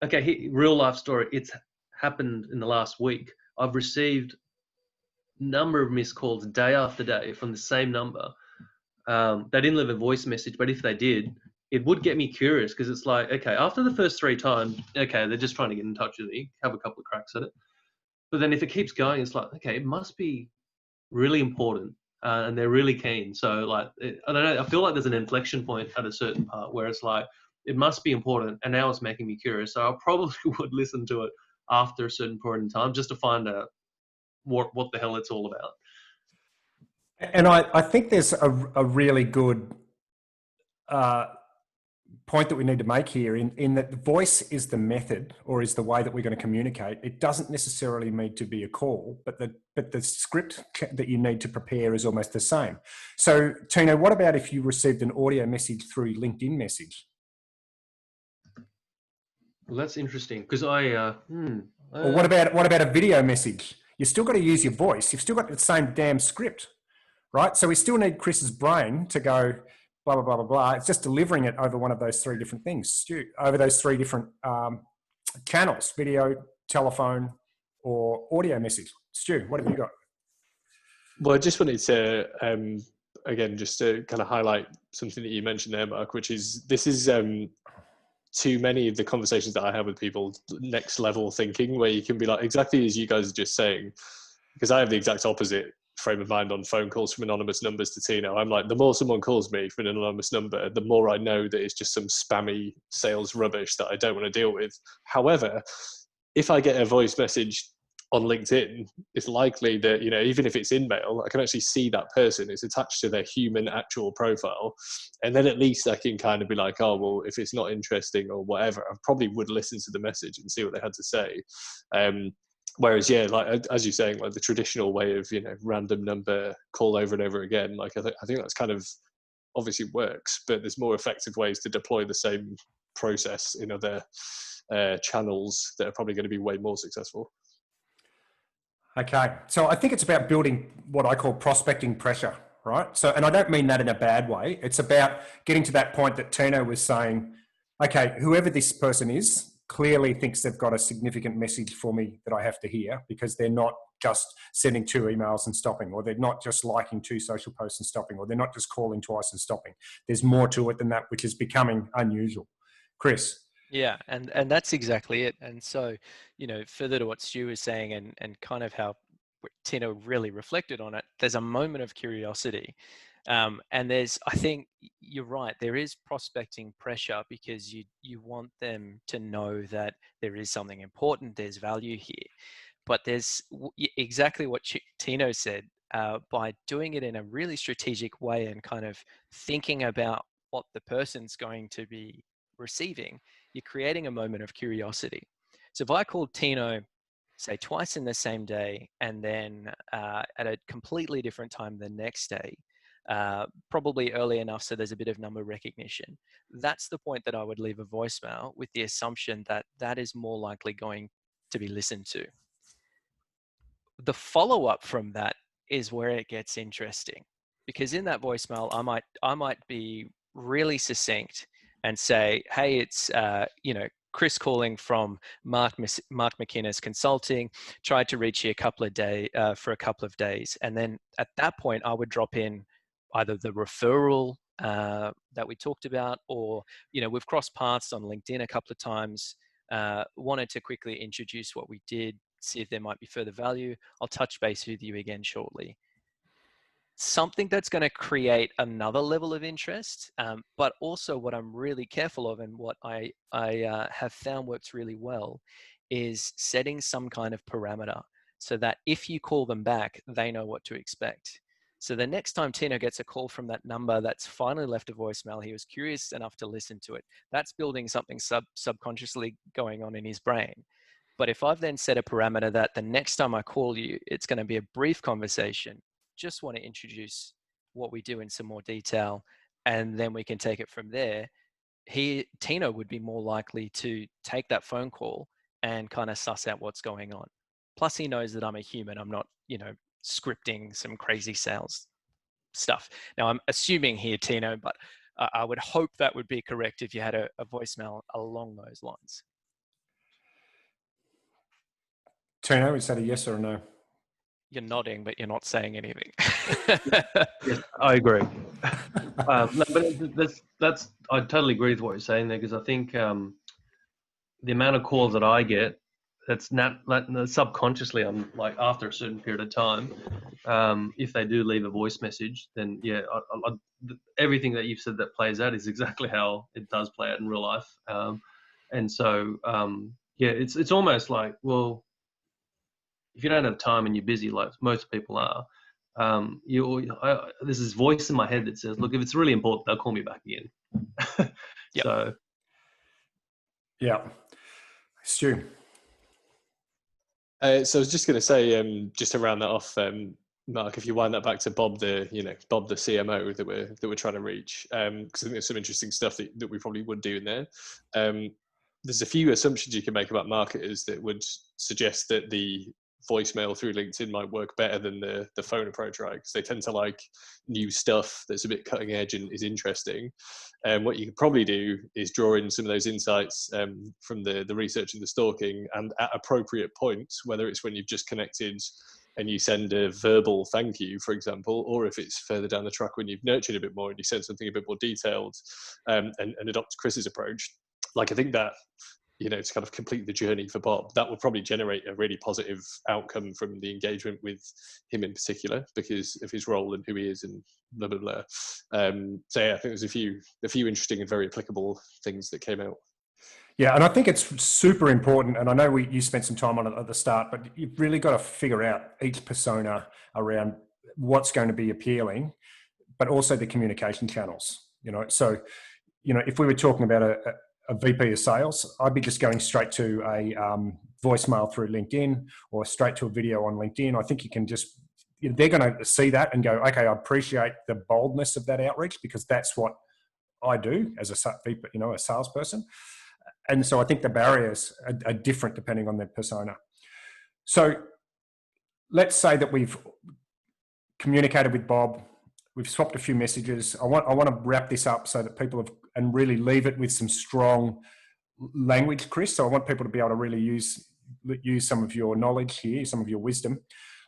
Okay, real life story. It's happened in the last week. I've received a number of missed calls day after day from the same number. They didn't leave a voice message, but if they did, it would get me curious, because it's like, okay, after the first 3 times, okay, they're just trying to get in touch with me, have a couple of cracks at it. But then if it keeps going, it's like, okay, it must be really important. And they're really keen. So like, I don't know, I feel like there's an inflection point at a certain part where it's like, it must be important. And now it's making me curious. So I probably would listen to it after a certain point in time, just to find out what the hell it's all about. And I think there's a really good point that we need to make here in that the voice is the method, or is the way that we're going to communicate. It doesn't necessarily need to be a call, but the script that you need to prepare is almost the same. So, Tino, what about if you received an audio message through LinkedIn message? Well, that's interesting, because or what about a video message? You still got to use your voice. You've still got the same damn script, right? So we still need Chris's brain to go blah, blah, blah, blah, blah. It's just delivering it over one of those 3 different things, Stu, over those 3 different channels: video, telephone, or audio message. Stu, what have you got? Well, I just wanted to, again, just to kind of highlight something that you mentioned there, Mark, which is, this is too many of the conversations that I have with people, next level thinking, where you can be like, exactly as you guys are just saying, because I have the exact opposite frame of mind on phone calls from anonymous numbers to Tino. I'm like, the more someone calls me from an anonymous number, the more I know that it's just some spammy sales rubbish that I don't want to deal with. However, if I get a voice message on LinkedIn, it's likely that, you know, even if it's in mail, I can actually see that person. It's attached to their human actual profile. And then at least I can kind of be like, oh, well, if it's not interesting or whatever, I probably would listen to the message and see what they had to say. Whereas, yeah, like as you're saying, like the traditional way of, you know, random number call over and over again, like I think that's kind of obviously works, but there's more effective ways to deploy the same process in other channels that are probably going to be way more successful. Okay, so I think it's about building what I call prospecting pressure, right? So, and I don't mean that in a bad way. It's about getting to that point that Tino was saying, okay, whoever this person is clearly thinks they've got a significant message for me that I have to hear, because they're not just sending 2 emails and stopping, or they're not just liking 2 social posts and stopping, or they're not just calling twice and stopping. There's more to it than that, which is becoming unusual. Chris? Yeah, and that's exactly it. And so, you know, further to what Stu was saying, and kind of how Tino really reflected on it, there's a moment of curiosity. And there's, I think you're right, there is prospecting pressure, because you want them to know that there is something important, there's value here. But there's exactly what Tino said, by doing it in a really strategic way and kind of thinking about what the person's going to be receiving, you're creating a moment of curiosity. So if I called Tino, say twice in the same day, and then at a completely different time the next day, probably early enough so there's a bit of number recognition, that's the point that I would leave a voicemail, with the assumption that that is more likely going to be listened to. The follow-up from that is where it gets interesting, because in that voicemail I might be really succinct and say, hey, it's Chris calling from Mark McInnes Consulting, tried to reach you for a couple of days. And then at that point, I would drop in either the referral that we talked about, or, you know, we've crossed paths on LinkedIn a couple of times, wanted to quickly introduce what we did, see if there might be further value. I'll touch base with you again shortly. Something that's going to create another level of interest, but also what I'm really careful of, and what I have found works really well, is setting some kind of parameter, so that if you call them back, they know what to expect. So the next time Tino gets a call from that number that's finally left a voicemail, he was curious enough to listen to it. That's building something subconsciously going on in his brain. But if I've then set a parameter that the next time I call you, it's going to be a brief conversation, just want to introduce what we do in some more detail, and then we can take it from there, Tino would be more likely to take that phone call and kind of suss out what's going on. Plus, he knows that I'm a human. I'm not, you know, scripting some crazy sales stuff. Now, I'm assuming here, Tino, but I would hope that would be correct if you had a voicemail along those lines. Tino, is that a yes or a no? You're nodding, but you're not saying anything. Yes, I agree. No, but that's I totally agree with what you're saying there, because I think the amount of calls that I get, that's not subconsciously, I'm like, after a certain period of time, if they do leave a voice message, then yeah, everything that you've said that plays out is exactly how it does play out in real life. And so yeah, it's almost like, well, if you don't have time and you're busy, like most people are, there's this voice in my head that says, look, if it's really important, they'll call me back again. Yep. So Yeah. Stu? So I was just going to say, just to round that off, Mark, if you wind that back to Bob, the CMO that we're trying to reach, because I think there's some interesting stuff that we probably would do in there. There's a few assumptions you can make about marketers that would suggest that the voicemail through LinkedIn might work better than the phone approach, right? Because they tend to like new stuff that's a bit cutting edge and is interesting. And what you could probably do is draw in some of those insights from the research and the stalking, and at appropriate points, whether it's when you've just connected and you send a verbal thank you, for example, or if it's further down the track when you've nurtured a bit more and you send something a bit more detailed, and adopt Chris's approach. Like, I think that to kind of complete the journey for Bob, that would probably generate a really positive outcome from the engagement with him in particular, because of his role and who he is and blah, blah, blah. So yeah, I think there's a few interesting and very applicable things that came out. Yeah, and I think it's super important, and I know you spent some time on it at the start, but you've really got to figure out each persona around what's going to be appealing, but also the communication channels, So, if we were talking about a VP of sales, I'd be just going straight to a voicemail through LinkedIn or straight to a video on LinkedIn. I think you can just, they're going to see that and go, okay, I appreciate the boldness of that outreach because that's what I do as a salesperson. And so I think the barriers are different depending on their persona. So let's say that we've communicated with Bob, we've swapped a few messages. I want to wrap this up so that people and really leave it with some strong language, Chris. So I want people to be able to really use some of your knowledge here, some of your wisdom.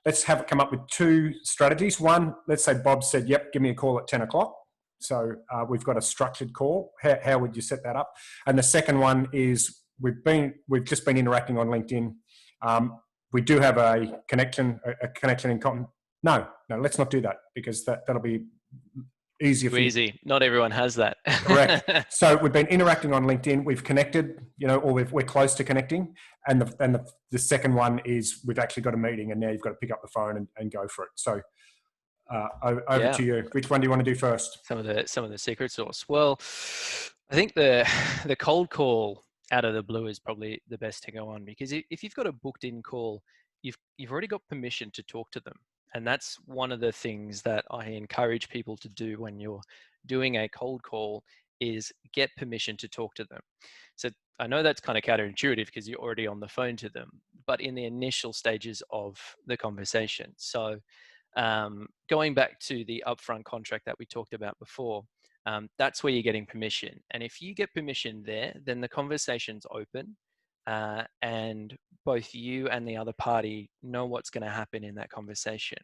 Let's come up with 2 strategies. One, let's say Bob said, yep, give me a call at 10 o'clock. So we've got a structured call. How would you set that up? And the second one is we've just been interacting on LinkedIn. We do have a connection in common. No, let's not do that because that'll be easier for you. Easy. Not everyone has that. Correct. So we've been interacting on LinkedIn. We've connected, or we're close to connecting. And the second one is we've actually got a meeting, and now you've got to pick up the phone and go for it. So over to you. Which one do you want to do first? Some of the secret sauce. Well, I think the cold call out of the blue is probably the best to go on, because if you've got a booked in call, you've already got permission to talk to them. And that's one of the things that I encourage people to do when you're doing a cold call is get permission to talk to them. So I know that's kind of counterintuitive because you're already on the phone to them, but in the initial stages of the conversation. So going back to the upfront contract that we talked about before, that's where you're getting permission. And if you get permission there, then the conversation's open. And both you and the other party know what's going to happen in that conversation.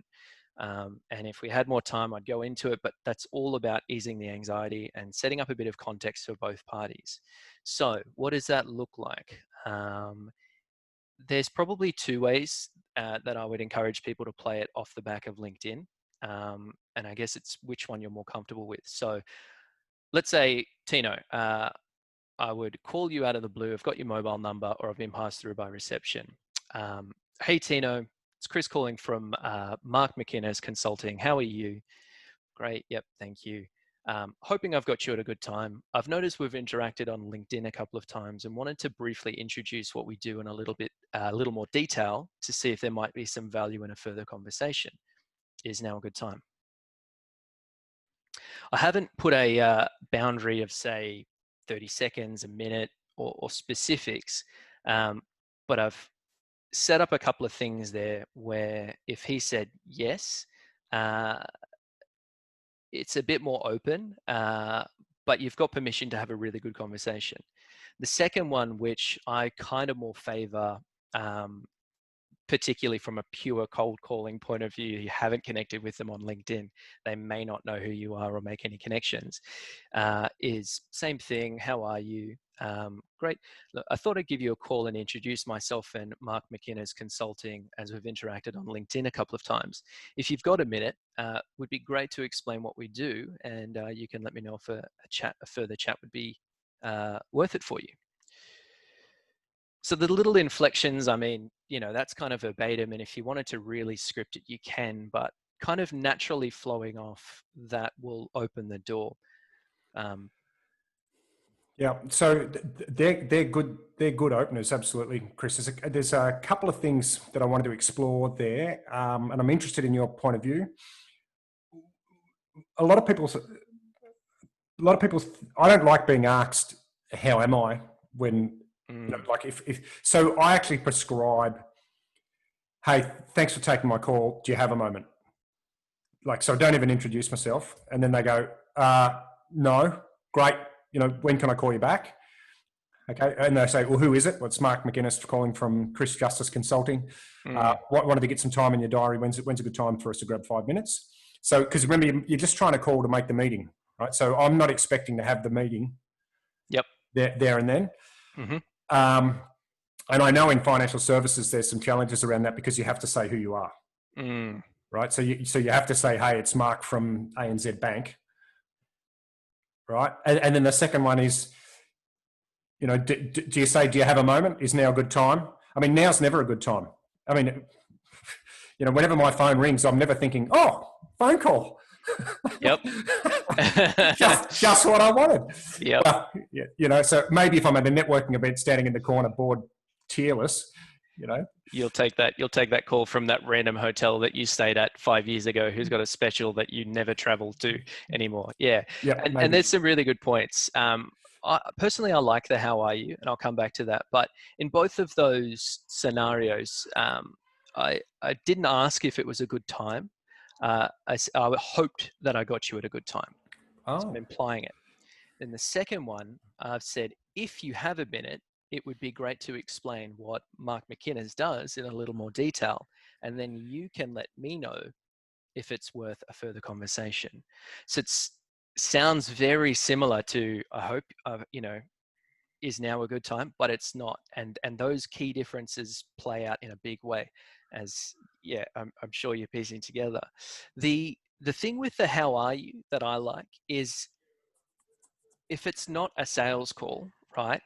And if we had more time, I'd go into it, but that's all about easing the anxiety and setting up a bit of context for both parties. So what does that look like? There's probably 2 ways that I would encourage people to play it off the back of LinkedIn. And I guess it's which one you're more comfortable with. So let's say, Tino, I would call you out of the blue. I've got your mobile number, or I've been passed through by reception. Hey, Tino, it's Chris calling from Mark McInnes Consulting. How are you? Great. Yep. Thank you. Hoping I've got you at a good time. I've noticed we've interacted on LinkedIn a couple of times and wanted to briefly introduce what we do in a little more detail to see if there might be some value in a further conversation. Is now a good time? I haven't put a boundary of, say, 30 seconds, a minute, or specifics, but I've set up a couple of things there where if he said yes, it's a bit more open, but you've got permission to have a really good conversation. The second one, which I kind of more favor, particularly from a pure cold calling point of view, you haven't connected with them on LinkedIn, they may not know who you are or make any connections, is same thing. How are you? Great. Look, I thought I'd give you a call and introduce myself and Mark McInnes Consulting, as we've interacted on LinkedIn a couple of times. If you've got a minute, would be great to explain what we do, and you can let me know if a further chat would be worth it for you. So the little inflections, I mean, that's kind of verbatim. And if you wanted to really script it, you can, but kind of naturally flowing off that will open the door. Yeah, so they're good. They're good openers, absolutely, Chris. There's a couple of things that I wanted to explore there, and I'm interested in your point of view. A lot of people. I don't like being asked, "How am I?" when like if so, I actually prescribe, "Hey, thanks for taking my call. Do you have a moment?" Like, so I don't even introduce myself, and then they go, "No, great. When can I call you back?" Okay. And they say, "Well, who is it?" "Well, it's Mark McInnes calling from Chris Justice Consulting. Wanted to get some time in your diary. When's a good time for us to grab 5 minutes?" So, because remember, you're just trying to call to make the meeting, right? So I'm not expecting to have the meeting. Yep. There and then. Mm-hmm. And I know in financial services, there's some challenges around that because you have to say who you are, right? So you have to say, hey, it's Mark from ANZ Bank, right? And then the second one is, you know, do you say, do you have a moment? Is now a good time? I mean, now's never a good time. I mean, you know, whenever my phone rings, I'm never thinking, oh, phone call. Yep. just what I wanted. Yep. Well, you know, so maybe if I'm at a networking event standing in the corner, bored, tearless, you know. You'll take that call from that random hotel that you stayed at 5 years ago who's got a special that you never travel to anymore. Yeah. And there's some really good points. Personally, I like the how are you, and I'll come back to that. But in both of those scenarios, I didn't ask if it was a good time. I hoped that I got you at a good time. So I'm implying it. Then the second one, I've said, if you have a minute, it would be great to explain what Mark McInnes does in a little more detail. And then you can let me know if it's worth a further conversation. So it sounds very similar to, I hope, you know, is now a good time, but it's not. And those key differences play out in a big way, as I'm sure you're piecing together. The thing with the how are you that I like is, if it's not a sales call, right?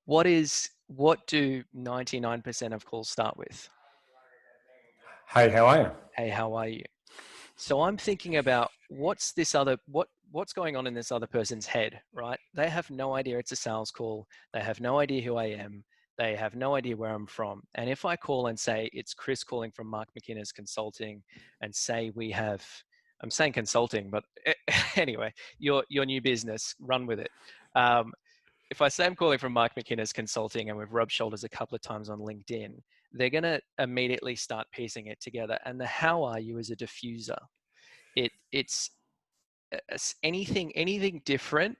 What do 99% of calls start with? Hey, how are you? Hey, how are you? So I'm thinking about what's going on in this other person's head, right? They have no idea it's a sales call. They have no idea who I am. They have no idea where I'm from. And if I call and say, it's Chris calling from Mark McInnes Consulting, and say I'm saying consulting, but anyway, your new business, run with it. If I say I'm calling from Mark McInnes Consulting and we've rubbed shoulders a couple of times on LinkedIn, they're going to immediately start piecing it together. And the how are you is a diffuser. It's anything different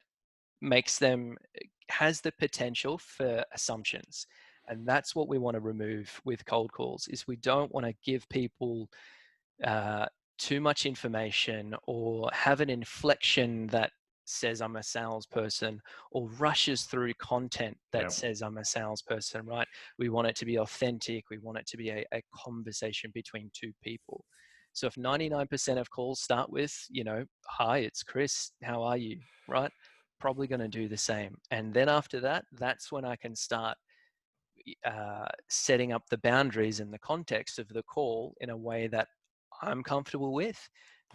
has the potential for assumptions. And that's what we want to remove with cold calls, is we don't want to give people too much information, or have an inflection that says I'm a salesperson, or rushes through content that says I'm a salesperson, right? We want it to be authentic. We want it to be a conversation between two people. So if 99% of calls start with, you know, hi, it's Chris, how are you, right? Probably going to do the same. And then after that, that's when I can start setting up the boundaries and the context of the call in a way that I'm comfortable with,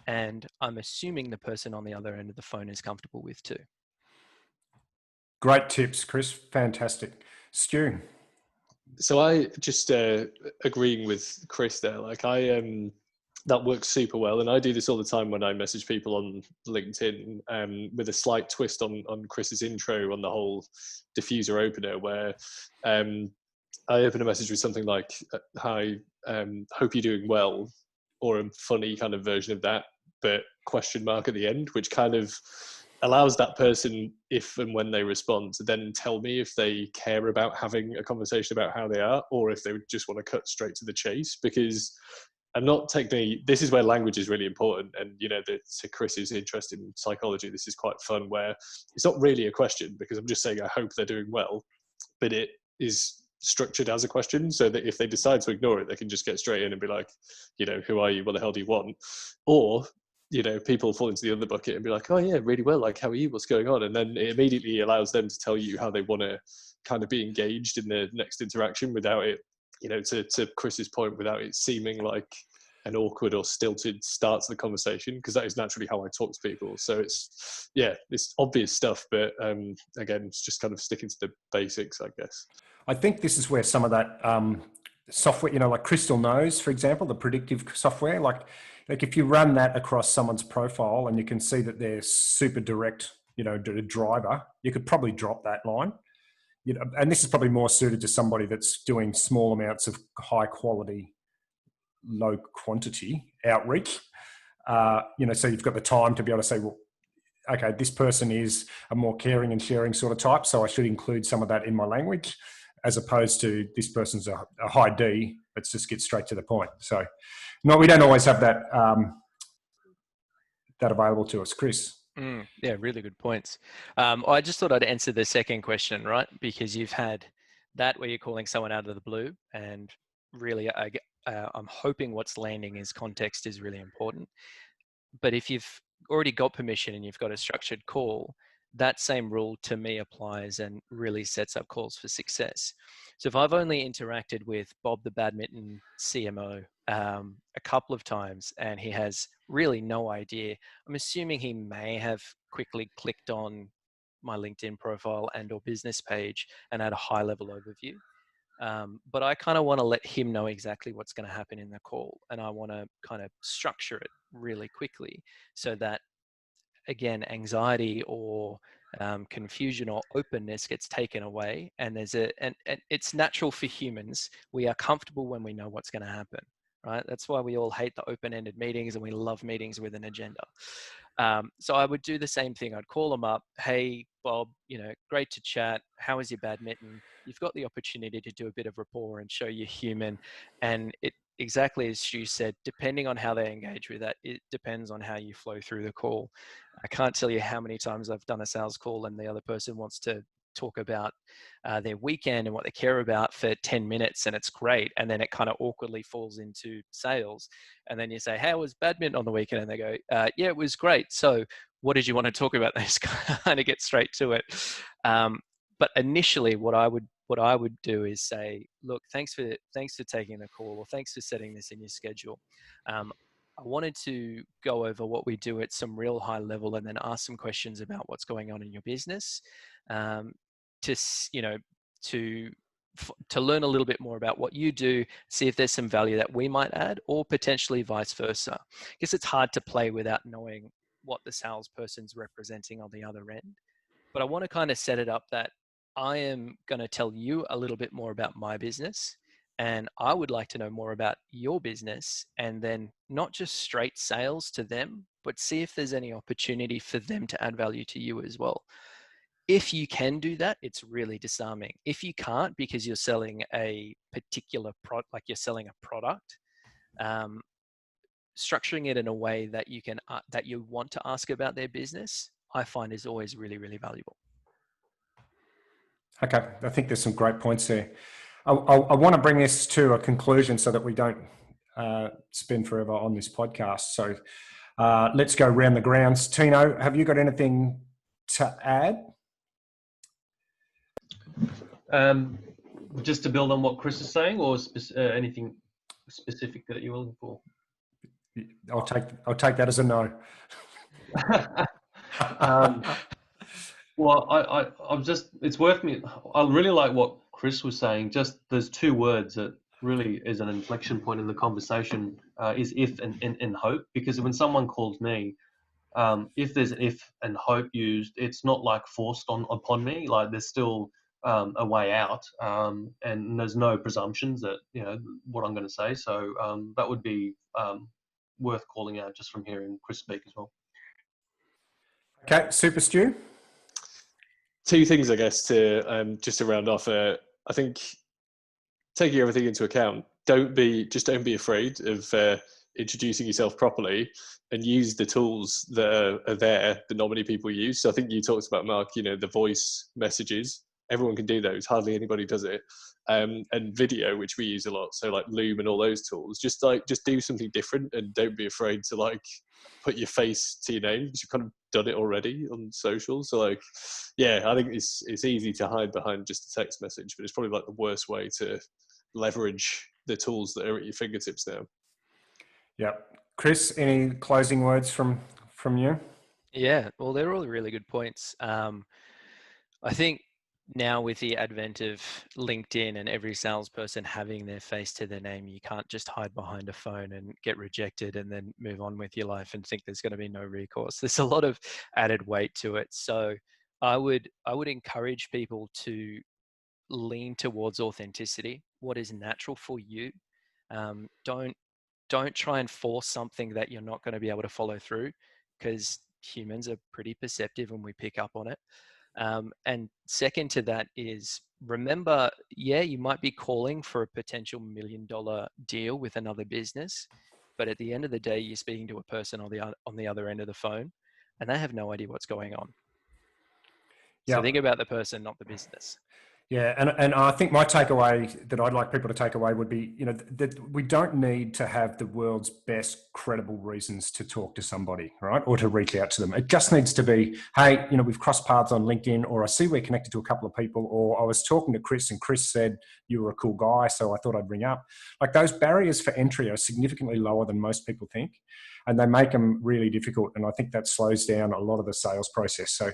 and I'm assuming the person on the other end of the phone is comfortable with too. Great tips, Chris. Fantastic. Stu. So I just agreeing with Chris there. Like that works super well, and I do this all the time when I message people on LinkedIn, with a slight twist on Chris's intro on the whole diffuser opener, where I open a message with something like, "Hi, hope you're doing well," or a funny kind of version of that, but question mark at the end, which kind of allows that person, if and when they respond, to then tell me if they care about having a conversation about how they are, or if they would just want to cut straight to the chase. Because I'm not technically, this is where language is really important. And, you know, to Chris's interest in psychology, this is quite fun, where it's not really a question, because I'm just saying, I hope they're doing well, but it is structured as a question, so that if they decide to ignore it, they can just get straight in and be like, you know, who are you? What the hell do you want? Or, you know, people fall into the other bucket and be like, oh yeah, really well, like, how are you? What's going on? And then it immediately allows them to tell you how they want to kind of be engaged in the next interaction, without it, you know, to Chris's point, without it seeming like an awkward or stilted start to the conversation, because that is naturally how I talk to people. So it's obvious stuff, but again, it's just kind of sticking to the basics, I guess. I think this is where some of that software, you know, like Crystal Knows, for example, the predictive software, like if you run that across someone's profile and you can see that they're super direct, you know, driver, you could probably drop that line. You know, and this is probably more suited to somebody that's doing small amounts of high quality, low quantity outreach. You know, so you've got the time to be able to say, well, okay, this person is a more caring and sharing sort of type, so I should include some of that in my language, as opposed to this person's a high D. Let's just get straight to the point. So, no, we don't always have that that available to us, Chris. Yeah, really good points. I just thought I'd answer the second question, right? Because you've had that where you're calling someone out of the blue, and really, I'm hoping what's landing is context is really important. But if you've already got permission and you've got a structured call, that same rule to me applies and really sets up calls for success. So if I've only interacted with Bob, the badminton CMO, a couple of times, and he has really no idea, I'm assuming he may have quickly clicked on my LinkedIn profile and or business page and had a high level overview. But I kind of want to let him know exactly what's going to happen in the call. And I want to kind of structure it really quickly so that, again, anxiety or confusion or openness gets taken away. And and it's natural for humans. We are comfortable when we know what's going to happen, right? That's why we all hate the open-ended meetings and we love meetings with an agenda. So I would do the same thing. I'd call them up. Hey, Bob, great to chat. How is your badminton? You've got the opportunity to do a bit of rapport and show you're human. And it exactly as Stu said, depending on how they engage with that, it depends on how you flow through the call. I can't tell you how many times I've done a sales call and the other person wants to talk about their weekend and what they care about for 10 minutes, and it's great. And then it kind of awkwardly falls into sales. And then you say, how was badminton on the weekend? And they go, yeah, it was great. So what did you want to talk about? They just kind of get straight to it. But initially what I would do is say, look, thanks for taking the call, or thanks for setting this in your schedule. I wanted to go over what we do at some real high level, and then ask some questions about what's going on in your business, to learn a little bit more about what you do, see if there's some value that we might add, or potentially vice versa. I guess it's hard to play without knowing what the salesperson's representing on the other end. But I want to kind of set it up that I am going to tell you a little bit more about my business, and I would like to know more about your business, and then not just straight sales to them, but see if there's any opportunity for them to add value to you as well. If you can do that, it's really disarming. If you can't, because you're selling a particular product, like you're selling a product, structuring it in a way that you can that you want to ask about their business, I find is always really, really valuable. Okay, I think there's some great points there. I want to bring this to a conclusion so that we don't spend forever on this podcast. So let's go round the grounds. Tino, have you got anything to add? Just to build on what Chris is saying, or anything specific that you're looking for? I'll take that as a no. Well, it's worth me. I really like what Chris was saying. Just there's two words that really is an inflection point in the conversation, is if and hope. Because when someone calls me, if there's if and hope used, it's not like forced upon me. Like there's still a way out, and there's no presumptions that what I'm going to say. So that would be worth calling out just from hearing Chris speak as well. Okay, Super Stu. Two things, I guess, to just to round off. I think taking everything into account, don't be afraid of introducing yourself properly, and use the tools that are there that not many people use. So I think you talked about, Mark, the voice messages. Everyone can do those. Hardly anybody does it. And video, which we use a lot. So like Loom and all those tools. Just do something different, and don't be afraid to put your face to your name, because you've kind of done it already on social. So I think it's easy to hide behind just a text message, but it's probably the worst way to leverage the tools that are at your fingertips now. Yeah. Chris, any closing words from you? Yeah, well, they're all really good points. I think now with the advent of LinkedIn and every salesperson having their face to their name, you can't just hide behind a phone and get rejected and then move on with your life and think there's going to be no recourse. There's a lot of added weight to it. So I would encourage people to lean towards authenticity. What is natural for you? Don't try and force something that you're not going to be able to follow through, because humans are pretty perceptive when we pick up on it. And second to that is, remember, you might be calling for a potential $1 million deal with another business, but at the end of the day, you're speaking to a person on the other end of the phone. and they have no idea what's going on. Yeah. So think about the person, not the business. Yeah, and I think my takeaway that I'd like people to take away would be, that we don't need to have the world's best credible reasons to talk to somebody, right? Or to reach out to them. It just needs to be, hey, we've crossed paths on LinkedIn, or I see we're connected to a couple of people, or I was talking to Chris and Chris said you were a cool guy, so I thought I'd ring up. Like, those barriers for entry are significantly lower than most people think, and they make them really difficult. And I think that slows down a lot of the sales process. So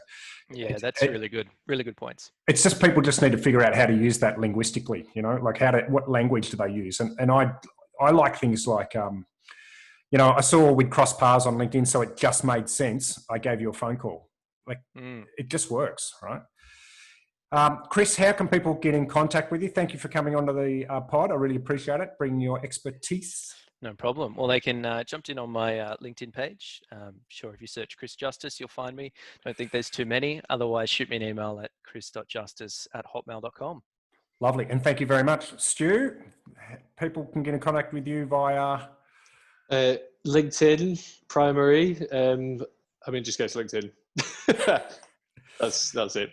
yeah, that's really good points. It's just people just need to figure out how to use that linguistically, like what language do they use? And I like things like, I saw we'd cross paths on LinkedIn, so it just made sense. I gave you a phone call. Like, it just works, right? Chris, how can people get in contact with you? Thank you for coming onto the pod. I really appreciate it, bringing your expertise. No problem. Well, they can jump in on my LinkedIn page. Sure, if you search Chris Justice, you'll find me. Don't think there's too many. Otherwise, shoot me an email at chris.justice@hotmail.com. Lovely. And thank you very much. Stu, people can get in contact with you via... LinkedIn, primary. Just go to LinkedIn. That's it.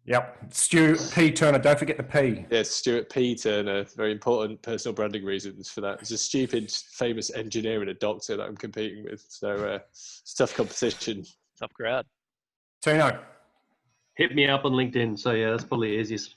Yep. Stu P. Turner. Don't forget the P. Yes, Stuart P. Turner. Very important personal branding reasons for that. It's a stupid, famous engineer and a doctor that I'm competing with. So it's tough competition. Tough crowd. Tino. Hit me up on LinkedIn. So yeah, that's probably easiest.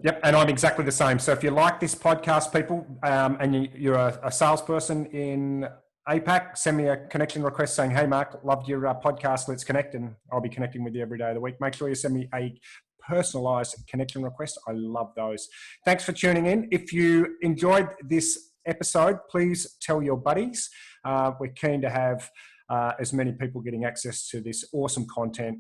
Yep, and I'm exactly the same. So if you like this podcast, people, and you're a salesperson in APAC, send me a connection request saying, hey, Mark, loved your podcast. Let's connect. And I'll be connecting with you every day of the week. Make sure you send me a personalized connection request. I love those. Thanks for tuning in. If you enjoyed this episode, please tell your buddies. We're keen to have as many people getting access to this awesome content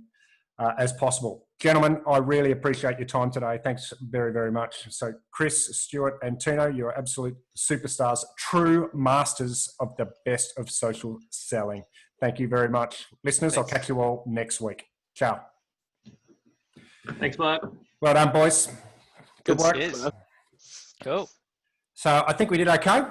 as possible. Gentlemen, I really appreciate your time today. Thanks very, very much. So Chris, Stuart and Tino, you're absolute superstars, true masters of the best of social selling. Thank you very much. Listeners, Thanks. I'll catch you all next week. Ciao. Thanks, Mark. Well done, boys. Good work. Cheers. Cool. So I think we did okay.